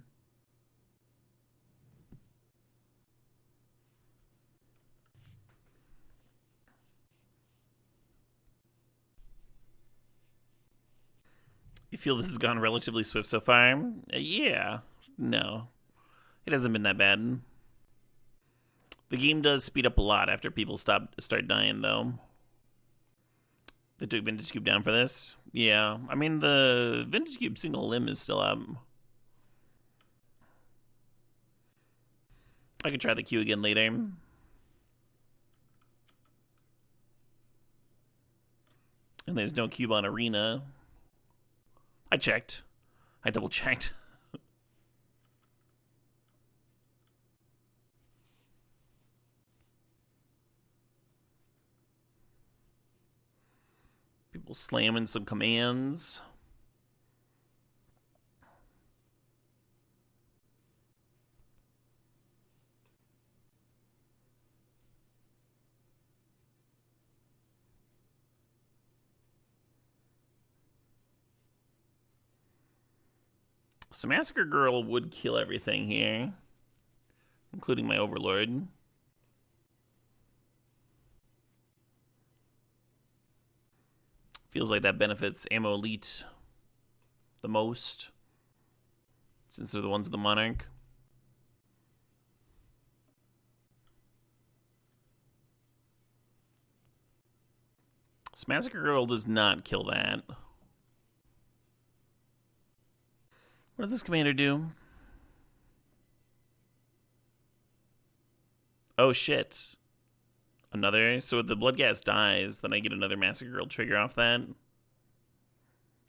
feel this has gone relatively swift so far? Yeah. No. It hasn't been that bad. The game does speed up a lot after people start dying, though. They took Vintage Cube down for this? Yeah. I mean, the Vintage Cube single limb is still up. I could try the queue again later. And there's no cube on Arena. I checked. I double checked. People slamming some commands. So Massacre Girl would kill everything here, including my Overlord. Feels like that benefits Ammo Elite the most, since they're the ones with the Monarch. So Massacre Girl does not kill that. What does this commander do? Oh shit. Another? So if the Bloodghast dies, then I get another Massacre Girl trigger off that.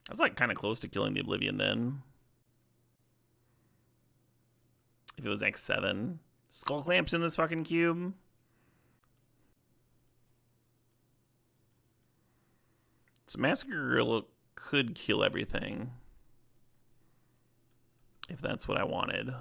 That's like kind of close to killing the Oblivion then. If it was X7. Skull Clamps in this fucking cube. So Massacre Girl could kill everything. If that's what I wanted.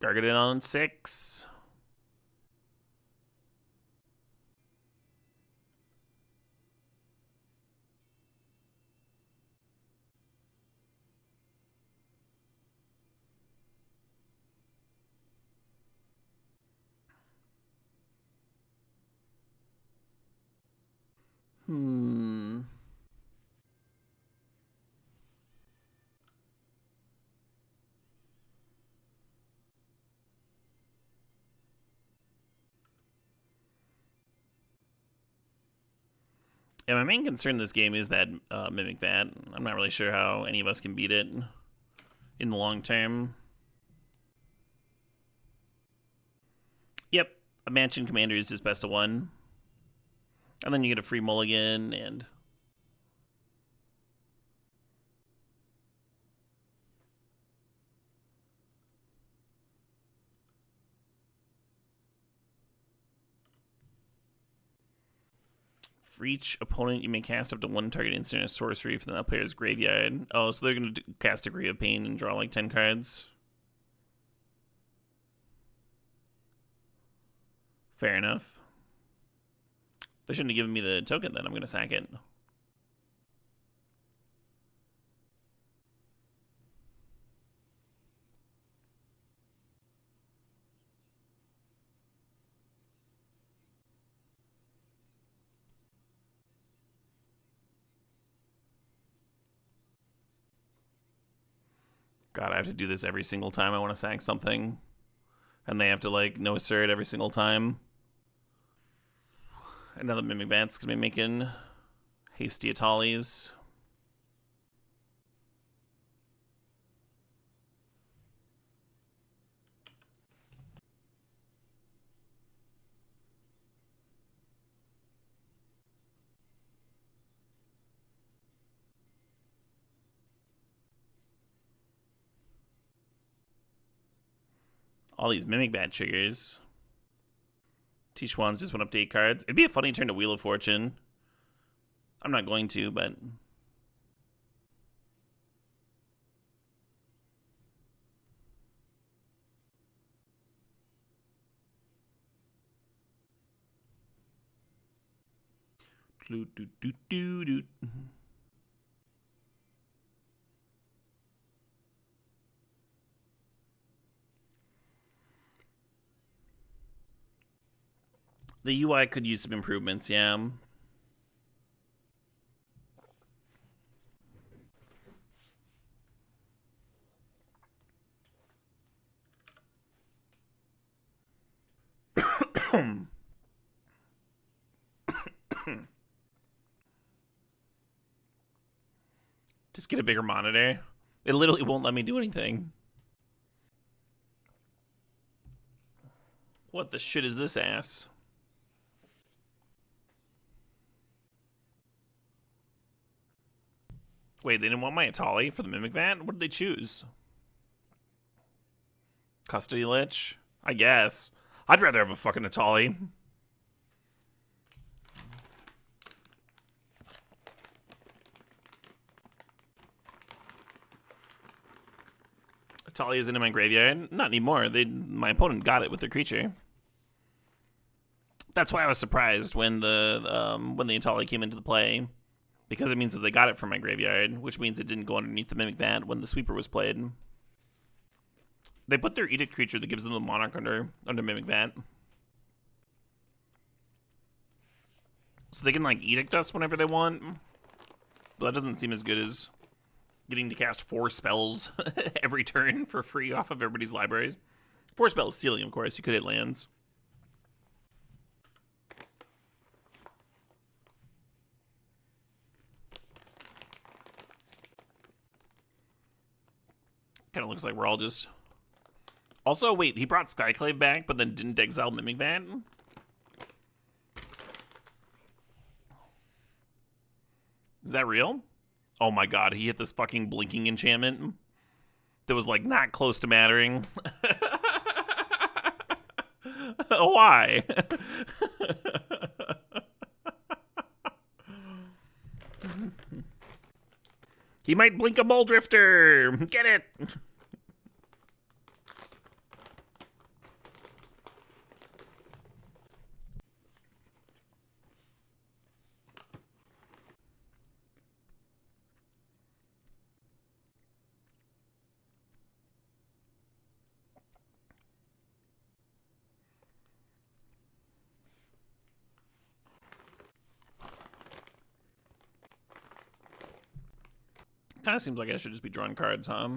Gargadin on 6. Yeah, my main concern in this game is that Mimic Vat. I'm not really sure how any of us can beat it in the long term. Yep, a Mansion Commander is just best of 1. And then you get a free mulligan and... For each opponent, you may cast up to 1 target instant or sorcery from the player's graveyard. Oh, so they're going to cast Degree of Pain and draw like 10 cards. Fair enough. They shouldn't have given me the token then. I'm going to sack it. God, I have to do this every single time I want to sack something. And they have to, like, no sir it every single time. Another Mimic Vat's going to be making hasty Atalis. All these Mimic Vat triggers. T-Schwann's just went up to 8 cards. It'd be a funny turn to Wheel of Fortune. I'm not going to, but... The UI could use some improvements, yeah. Just get a bigger monitor. It literally won't let me do anything. What the shit is this ass? Wait, they didn't want my Atali for the Mimic Vat? What did they choose? Custody Lich? I guess. I'd rather have a fucking Atali. Talia's in my graveyard. Not anymore. My opponent got it with their creature. That's why I was surprised when the Atalia came into the play, because it means that they got it from my graveyard, which means it didn't go underneath the Mimic Vat when the sweeper was played. They put their Edict creature that gives them the Monarch under Mimic Vat. So they can, like, Edict us whenever they want. But that doesn't seem as good as getting to cast 4 spells every turn for free off of everybody's libraries. 4 spells sealing, of course. You could hit lands. Kind of looks like we're all just... Also, wait, he brought Skyclave back, but then didn't exile Mimic Vat? Is that real? Oh my god, he hit this fucking blinking enchantment that was, like, not close to mattering. Why? He might blink a Muldrifter! Get it! Kind of seems like I should just be drawing cards, huh?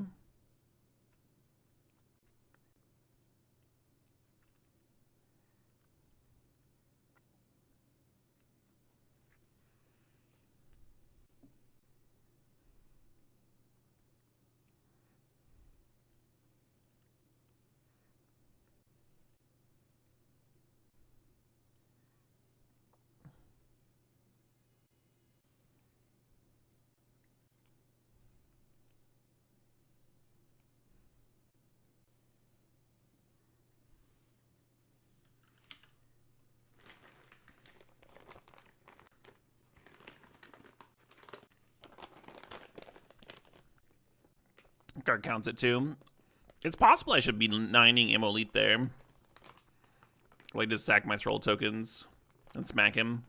Card counts it too. It's possible I should be 9ing Emolite there. Like, just sack my Thrall tokens and smack him.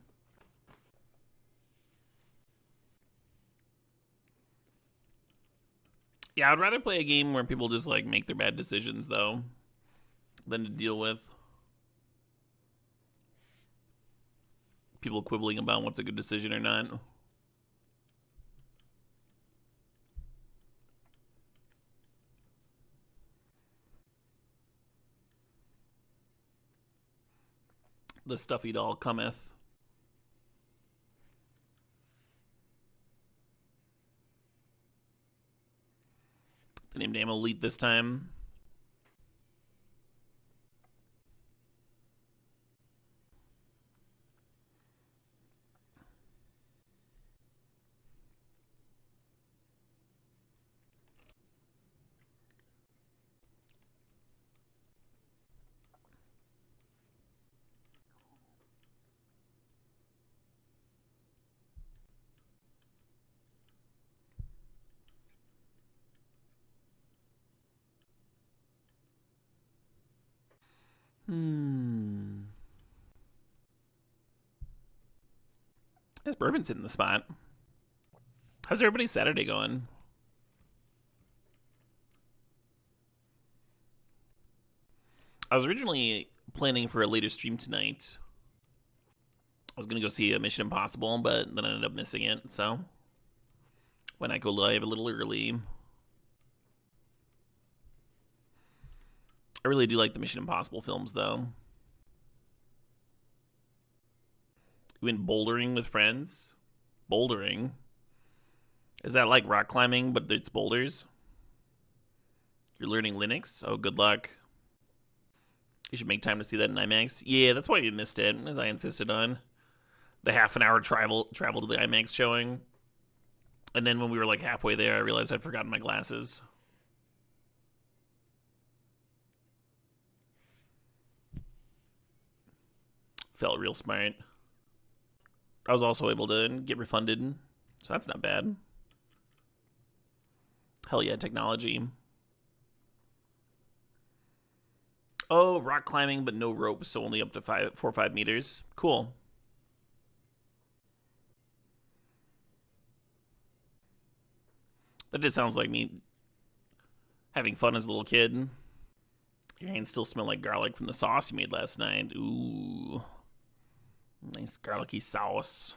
Yeah, I'd rather play a game where people just, like, make their bad decisions, though, than to deal with people quibbling about what's a good decision or not. The stuffy doll cometh. They named him Elite this time. There's Bourbon sitting in the spot. How's everybody's Saturday going? I was originally planning for a later stream tonight. I was going to go see a Mission Impossible, but then I ended up missing it, so when I go live a little early. I really do like the Mission Impossible films, though. You went bouldering with friends? Bouldering? Is that like rock climbing, but it's boulders? You're learning Linux? Oh, good luck. You should make time to see that in IMAX. Yeah, that's why you missed it, as I insisted on. The half-an-hour travel to the IMAX showing. And then when we were like halfway there, I realized I'd forgotten my glasses. Felt real smart. I was also able to get refunded, so that's not bad. Hell yeah, technology. Oh, rock climbing, but no ropes, so only up to 4 or 5 meters. Cool. That just sounds like me having fun as a little kid. Your hands still smell like garlic from the sauce you made last night. Ooh. Nice garlicky sauce.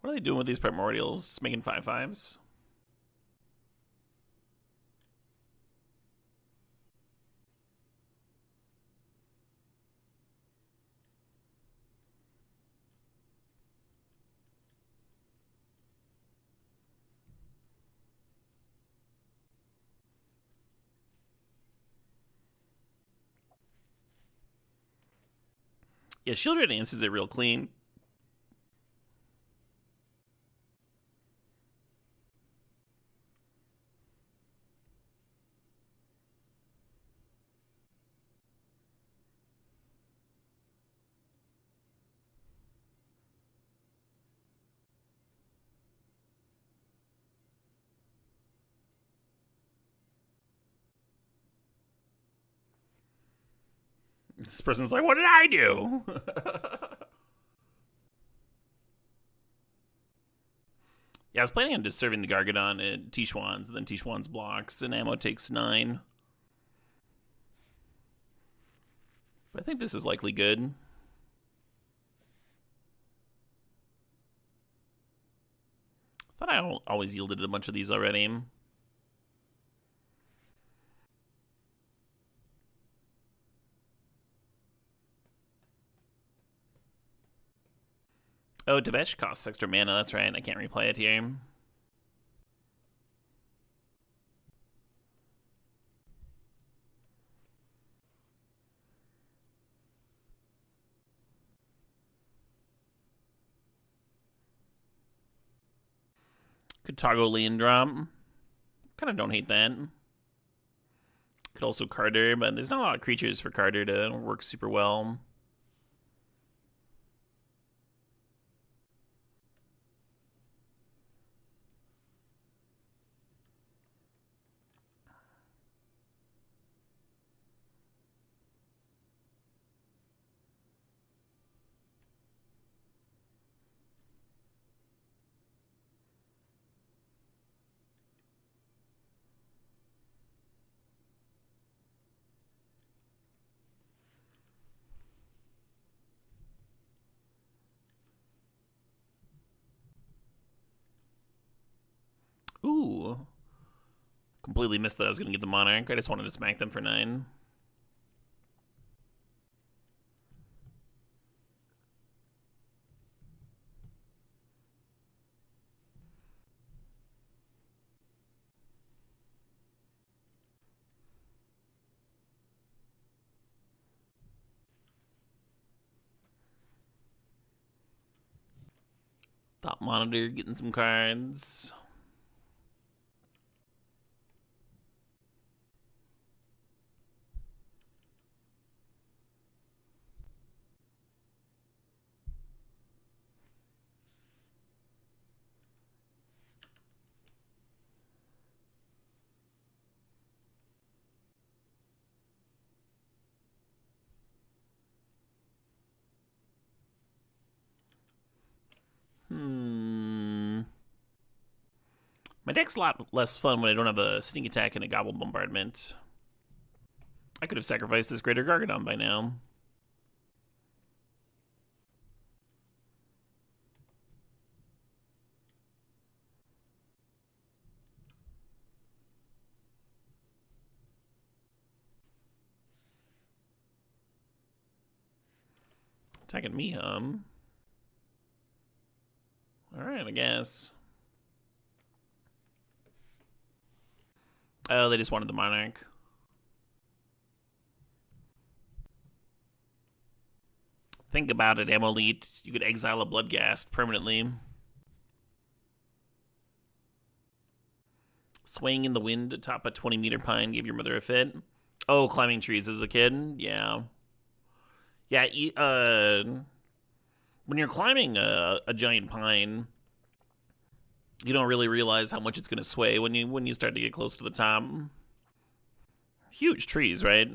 What are they doing with these primordials? Just making 5/5s? Yeah, Shield Red answers it real clean. This person's like, what did I do? Yeah, I was planning on just serving the Gargadon at Tichuan's, and then Tichuan's blocks, and ammo takes 9. But I think this is likely good. I thought I always yielded a bunch of these already. Oh, Devesh costs extra mana, that's right. I can't replay it here. Could toggle land drop. Kind of don't hate that. Could also Carter, but there's not a lot of creatures for Carter to work super well. Ooh. Completely missed that I was going to get the Monarch. I just wanted to smack them for 9. Top monitor, getting some cards. My deck's a lot less fun when I don't have a sneak attack and a gobbled bombardment. I could have sacrificed this Greater Gargadon by now. Attacking me, Alright, I guess. Oh, they just wanted the Monarch. Think about it, Amulet. You could exile a Bloodghast permanently. Swaying in the wind atop a 20-meter pine gave your mother a fit. Oh, climbing trees as a kid? Yeah. Yeah, When you're climbing a giant pine, you don't really realize how much it's going to sway when you start to get close to the top. Huge trees, right?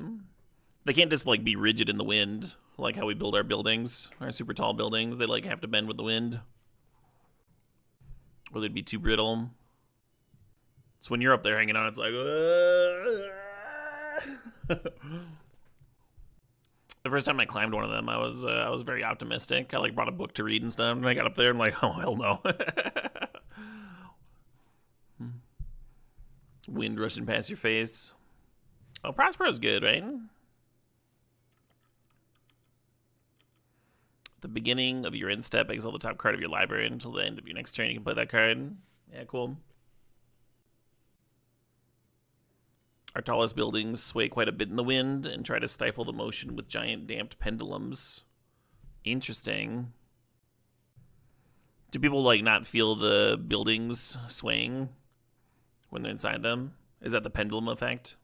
They can't just like be rigid in the wind like how we build our buildings, our super tall buildings. They like have to bend with the wind, or they'd be too brittle. So when you're up there hanging out, it's like. The first time I climbed one of them, I was very optimistic. I like brought a book to read and stuff, and I got up there and I'm like, oh hell no. Wind rushing past your face. Oh, Prospero's good, right? The beginning of your end step, exile the top card of your library until the end of your next turn. You can play that card. Yeah, cool. Our tallest buildings sway quite a bit in the wind and try to stifle the motion with giant damped pendulums. Interesting. Do people like not feel the buildings swaying when they're inside them? Is that the pendulum effect?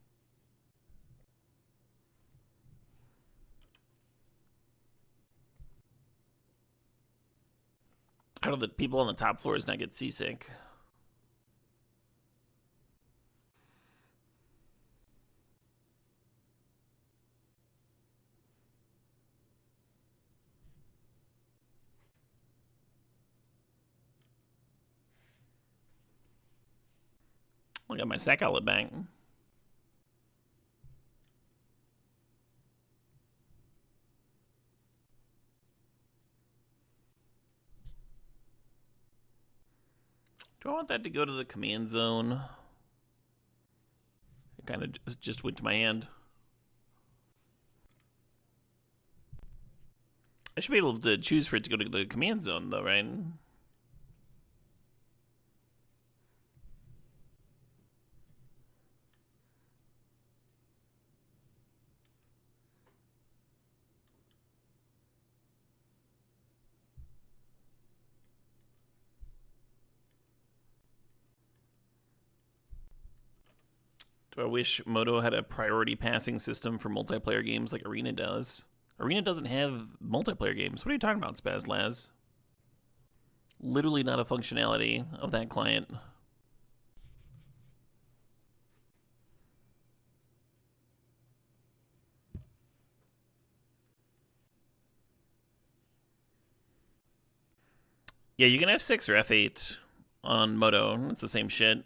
How do the people on the top floors not get seasick? I got my sack outlet back. Do I want that to go to the command zone? It kind of just went to my hand. I should be able to choose for it to go to the command zone, though, right? Do I wish Moto had a priority passing system for multiplayer games like Arena does? Arena doesn't have multiplayer games. What are you talking about, Spaz Laz? Literally not a functionality of that client. Yeah, you can F6 or F8 on Moto. It's the same shit.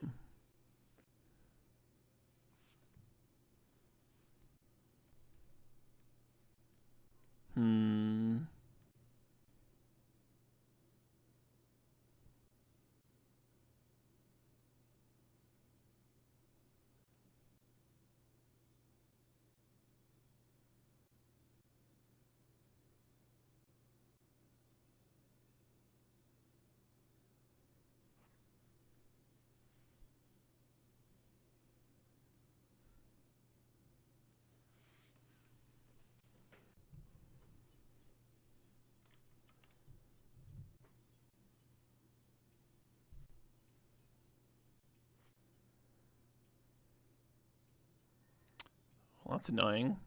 Well, that's annoying.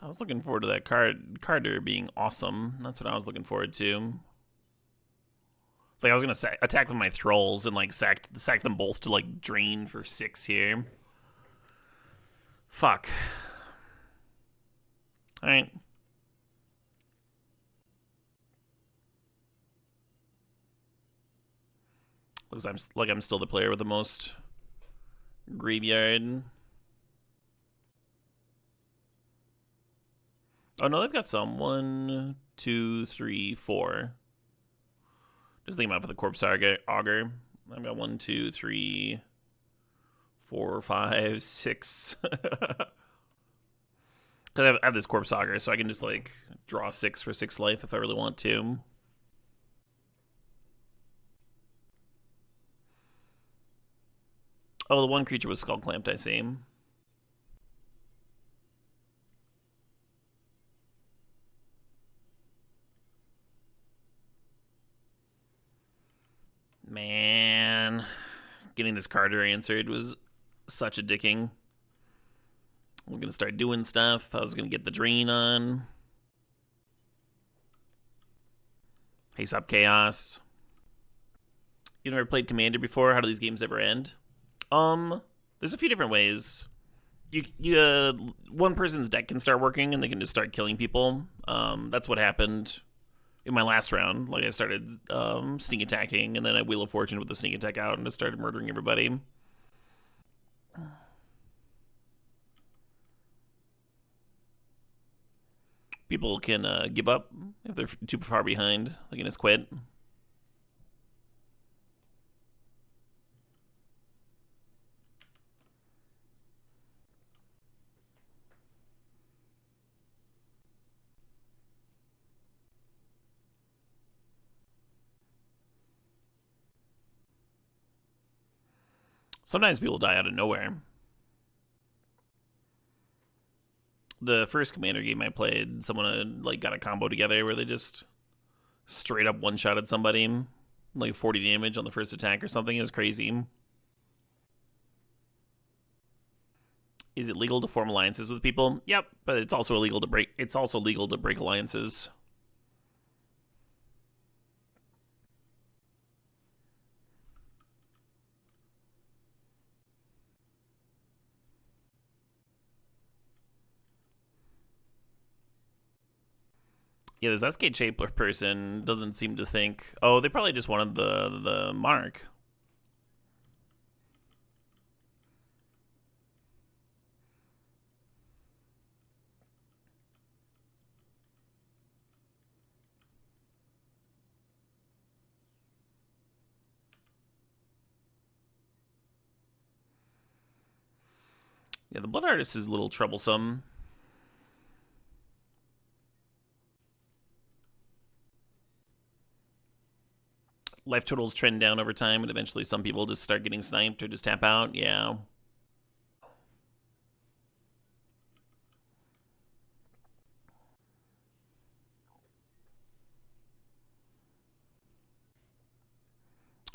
I was looking forward to that Carter being awesome. That's what I was looking forward to. Like I was gonna attack with my thralls and like sack them both to like drain for 6 here. Fuck. All right. Looks like I'm still the player with the most graveyard. Oh no, they've got some. 1, 2, 3, 4. Just thinking about for the Corpse Augur. I've got 1, 2, 3, 4, 5, 6. Because I have this Corpse Augur, so I can just like draw 6 for 6 life if I really want to. Oh, the one creature was Skull Clamped, I see. Man, getting this Carter answered was such a dicking. I was going to start doing stuff. I was going to get the drain on. Face up chaos. You never played Commander before? How do these games ever end? There's a few different ways. One person's deck can start working and they can just start killing people. That's what happened in my last round. Like I started sneak attacking, and then I Wheel of Fortune with the sneak attack out and just started murdering everybody. People can give up if they're too far behind. They can just quit. Sometimes people die out of nowhere. The first Commander game I played, someone had, got a combo together where they just straight up one-shotted somebody, 40 damage on the first attack or something. It was crazy. Is it legal to form alliances with people? Yep, but it's also illegal to break. It's also legal to break alliances. Yeah, this SK Chapler person doesn't seem to think. Oh, they probably just wanted the mark. Yeah, the Blood Artist is a little troublesome. Life totals trend down over time, and eventually some people just start getting sniped or just tap out. Yeah.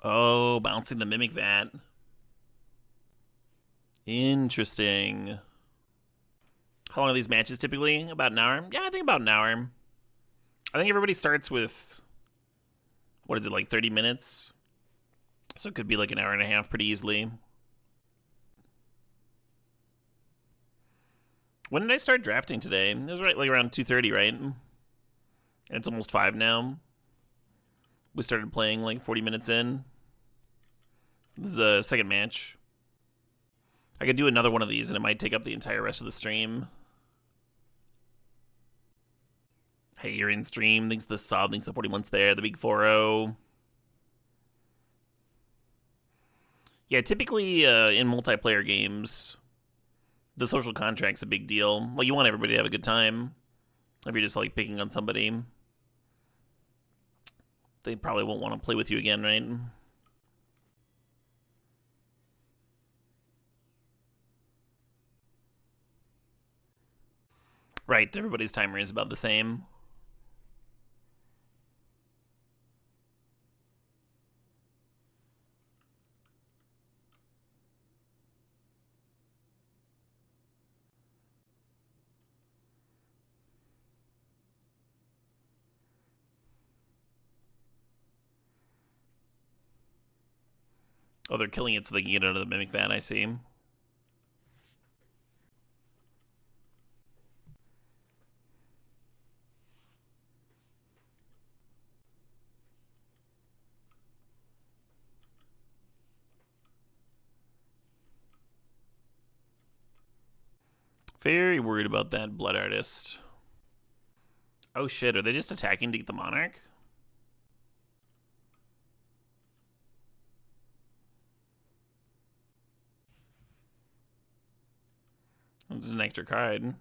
Oh, bouncing the Mimic Vat. Interesting. How long are these matches typically? About an hour? Yeah, I think about an hour. I think everybody starts with, what is it, 30 minutes? So it could be an hour and a half pretty easily. When did I start drafting today? It was right around 2:30, right? And it's almost 5 now. We started playing 40 minutes in. This is a second match. I could do another one of these and it might take up the entire rest of the stream. Hey, you're in stream. Thanks to the sub. Thanks to the 40 months there. The big 4-0. Yeah, typically in multiplayer games, the social contract's a big deal. You want everybody to have a good time. If you're just picking on somebody, they probably won't want to play with you again, right? Right, everybody's timer is about the same. Oh, they're killing it so they can get out of the Mimic Vat, I see. Very worried about that Blood Artist. Oh shit, are they just attacking to get the Monarch? This is an extra card.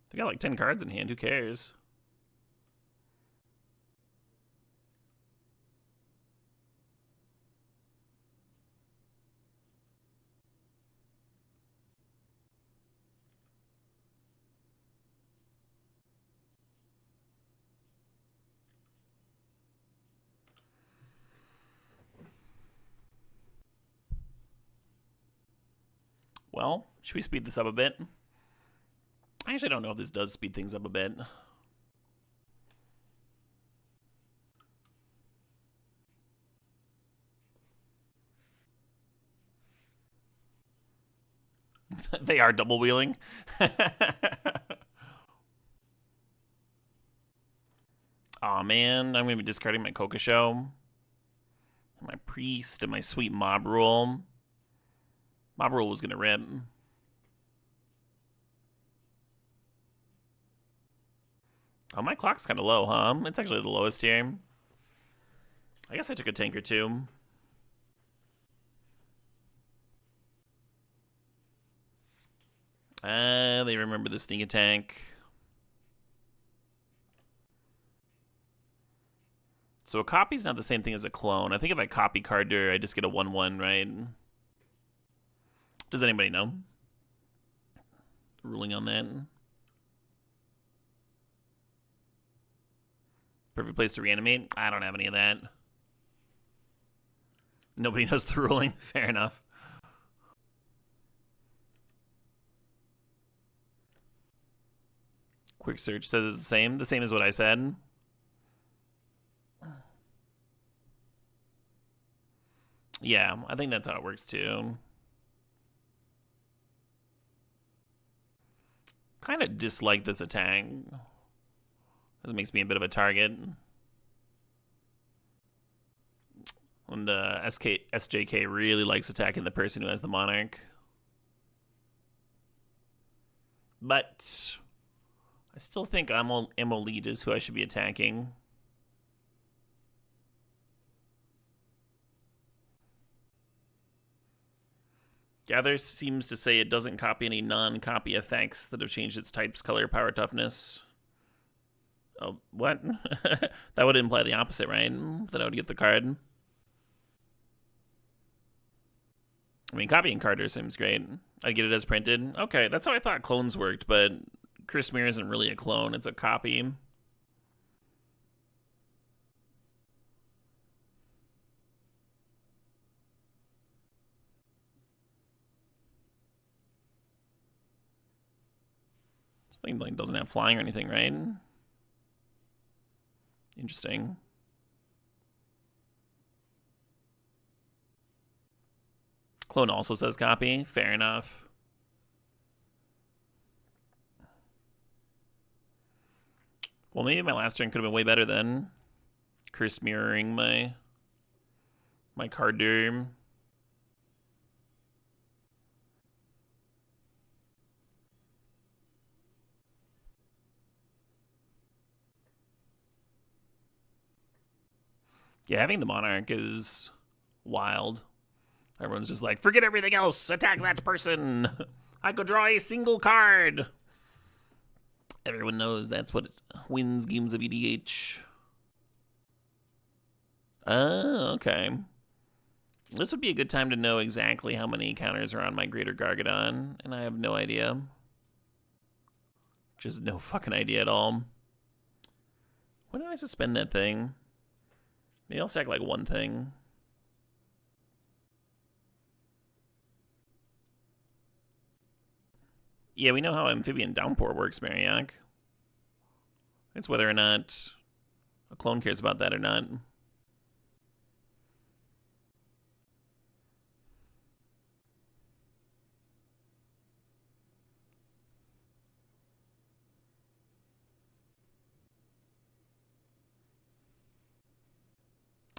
They got 10 cards in hand, who cares? Well, should we speed this up a bit? I actually don't know if this does speed things up a bit. They are double wheeling. Aw, man, I'm going to be discarding my Kokosho, my Priest, and my sweet Mob Rule. Mob Rule was going to rip. Oh, my clock's kind of low, huh? It's actually the lowest here. I guess I took a tank or two. They remember the sneak attack. So a copy's not the same thing as a clone. I think if I copy Carder, I just get a 1-1, right? Does anybody know? Ruling on that. Perfect place to reanimate. I don't have any of that. Nobody knows the ruling. Fair enough. Quick search says it's the same. The same as what I said. Yeah, I think that's how it works too. Kind of dislike this attack. This makes me a bit of a target. And SJK really likes attacking the person who has the Monarch. But I still think Lead is who I should be attacking. Gather seems to say it doesn't copy any non-copy effects that have changed its types, color, power, toughness. Oh, what? That would imply the opposite, right? That I would get the card. I mean, copying Carter seems great. I'd get it as printed. Okay, that's how I thought clones worked, but Chris Mir isn't really a clone, it's a copy. This thing like doesn't have flying or anything, right? Interesting. Clone also says copy. Fair enough. Well, maybe my last turn could have been way better then. Curse mirroring my card derm. Yeah, having the Monarch is wild. Everyone's just like, forget everything else, attack that person. I could draw a single card. Everyone knows that's what wins games of EDH. Oh, okay. This would be a good time to know exactly how many counters are on my Greater Gargadon, and I have no idea. Just no fucking idea at all. When did I suspend that thing? Maybe I'll sack like one thing. Yeah, we know how Amphibian Downpour works, Mariak. It's whether or not a clone cares about that or not.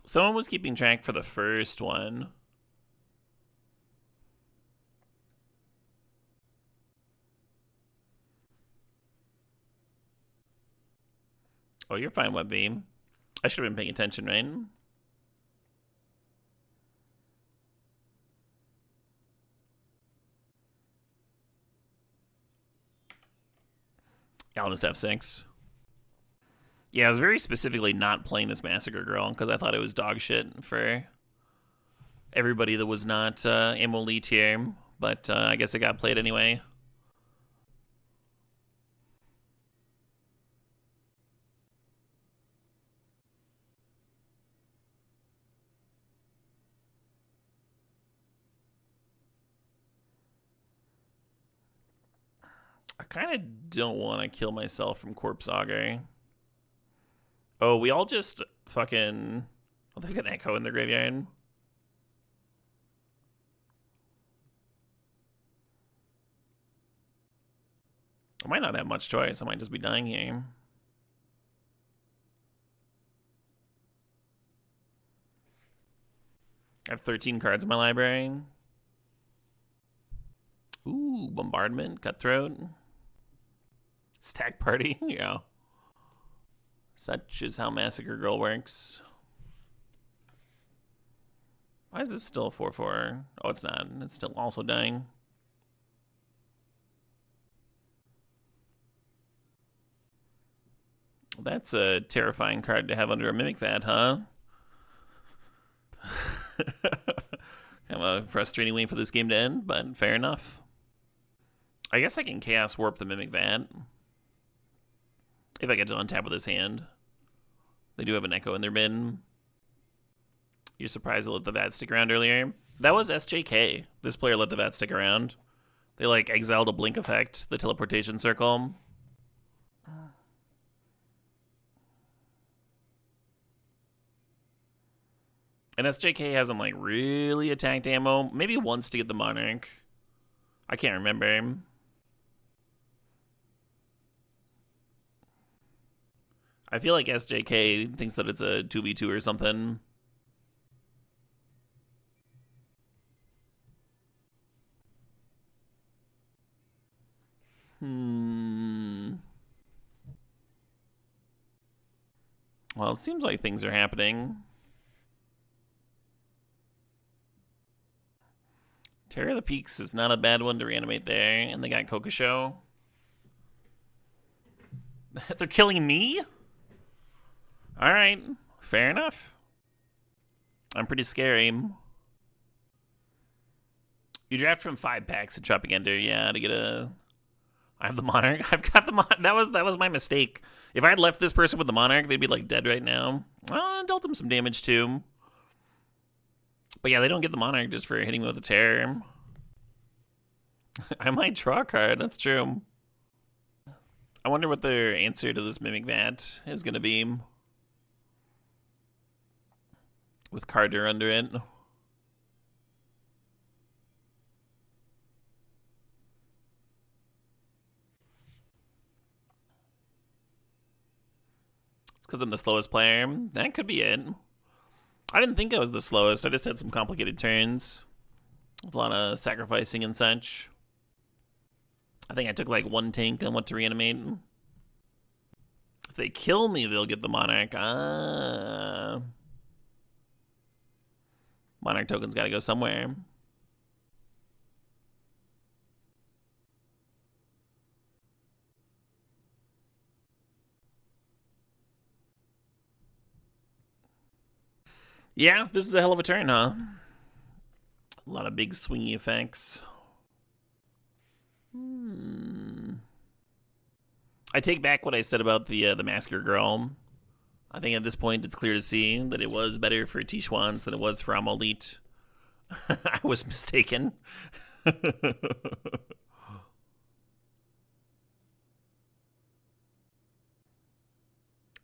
Someone was keeping track for the first one. Oh, you're fine, Webbeam. I should have been paying attention, right? Yeah, I'll just have 6. Yeah, I was very specifically not playing this Massacre Girl because I thought it was dog shit for everybody that was not Elite here. But I guess it got played anyway. I kind of don't want to kill myself from Corpse Auger. Oh, we all just fucking... Oh, they've got an Echo in their graveyard. I might not have much choice. I might just be dying here. I have 13 cards in my library. Ooh, Bombardment, Cutthroat. Stack Party, yeah. Such is how Massacre Girl works. Why is this still a 4/4? Oh, it's not. It's still also dying. That's a terrifying card to have under a Mimic Vat, huh? Kind of a frustrating way for this game to end, but fair enough. I guess I can Chaos Warp the Mimic Vat. If I get to untap with his hand. They do have an Echo in their bin. You're surprised they let the Vat stick around earlier? That was SJK. This player let the Vat stick around. They, like, exiled a Blink effect, the teleportation circle. And SJK hasn't, like, really attacked ammo. Maybe once to get the Monarch. I can't remember. I feel like SJK thinks that it's a 2v2 or something. Well, it seems like things are happening. Terror of the Peaks is not a bad one to reanimate there, and they got Kokosho. They're killing me? Alright, fair enough. I'm pretty scary. You draft from 5 packs at Tropic Ender, yeah, to get a... I have the Monarch. I've got the Monarch. That was my mistake. If I had left this person with the Monarch, they'd be, like, dead right now. Well, I dealt them some damage, too. But yeah, they don't get the Monarch just for hitting me with a Terror. I might draw a card, that's true. I wonder what their answer to this Mimic Vat is going to be. With Carter under it. It's because I'm the slowest player. That could be it. I didn't think I was the slowest. I just had some complicated turns. With a lot of sacrificing and such. I think I took like 1 tank on what to reanimate. If they kill me, they'll get the Monarch. Monarch token's gotta go somewhere. Yeah, this is a hell of a turn, huh? A lot of big swingy effects. I take back what I said about the Massacre Girl. I think at this point it's clear to see that it was better for Tichuans than it was for Amolit. I was mistaken.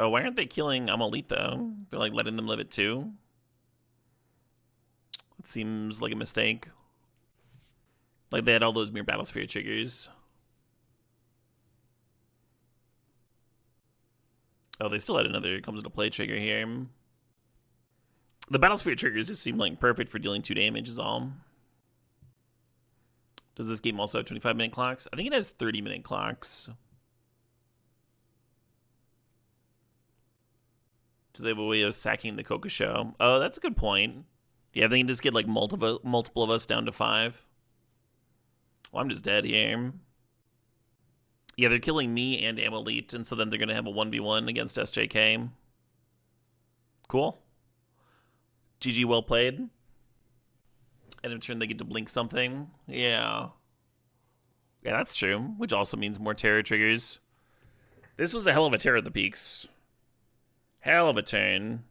Oh, why aren't they killing Amolit though? They're like letting them live it too? It seems like a mistake. Like they had all those Mere Battlesphere triggers. Oh, they still had another comes into play trigger here. The Battlesphere triggers just seem like perfect for dealing 2 damage is all. Does this game also have 25-minute clocks? I think it has 30-minute clocks. Do they have a way of sacking the Kokosho? Oh, that's a good point. Yeah, they can just get like multiple of us down to 5. Well, I'm just dead here. Yeah, they're killing me and Amolit, and so then they're going to have a 1v1 against SJK. Cool. GG, well played. And in turn, they get to blink something. Yeah. Yeah, that's true, which also means more terror triggers. This was a hell of a Terror at the Peaks. Hell of a turn.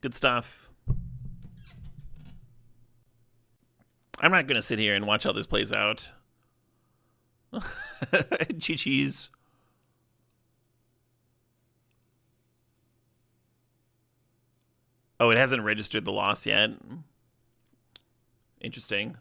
Good stuff. I'm not going to sit here and watch how this plays out. Chi-Chi's. Oh, it hasn't registered the loss yet. Interesting.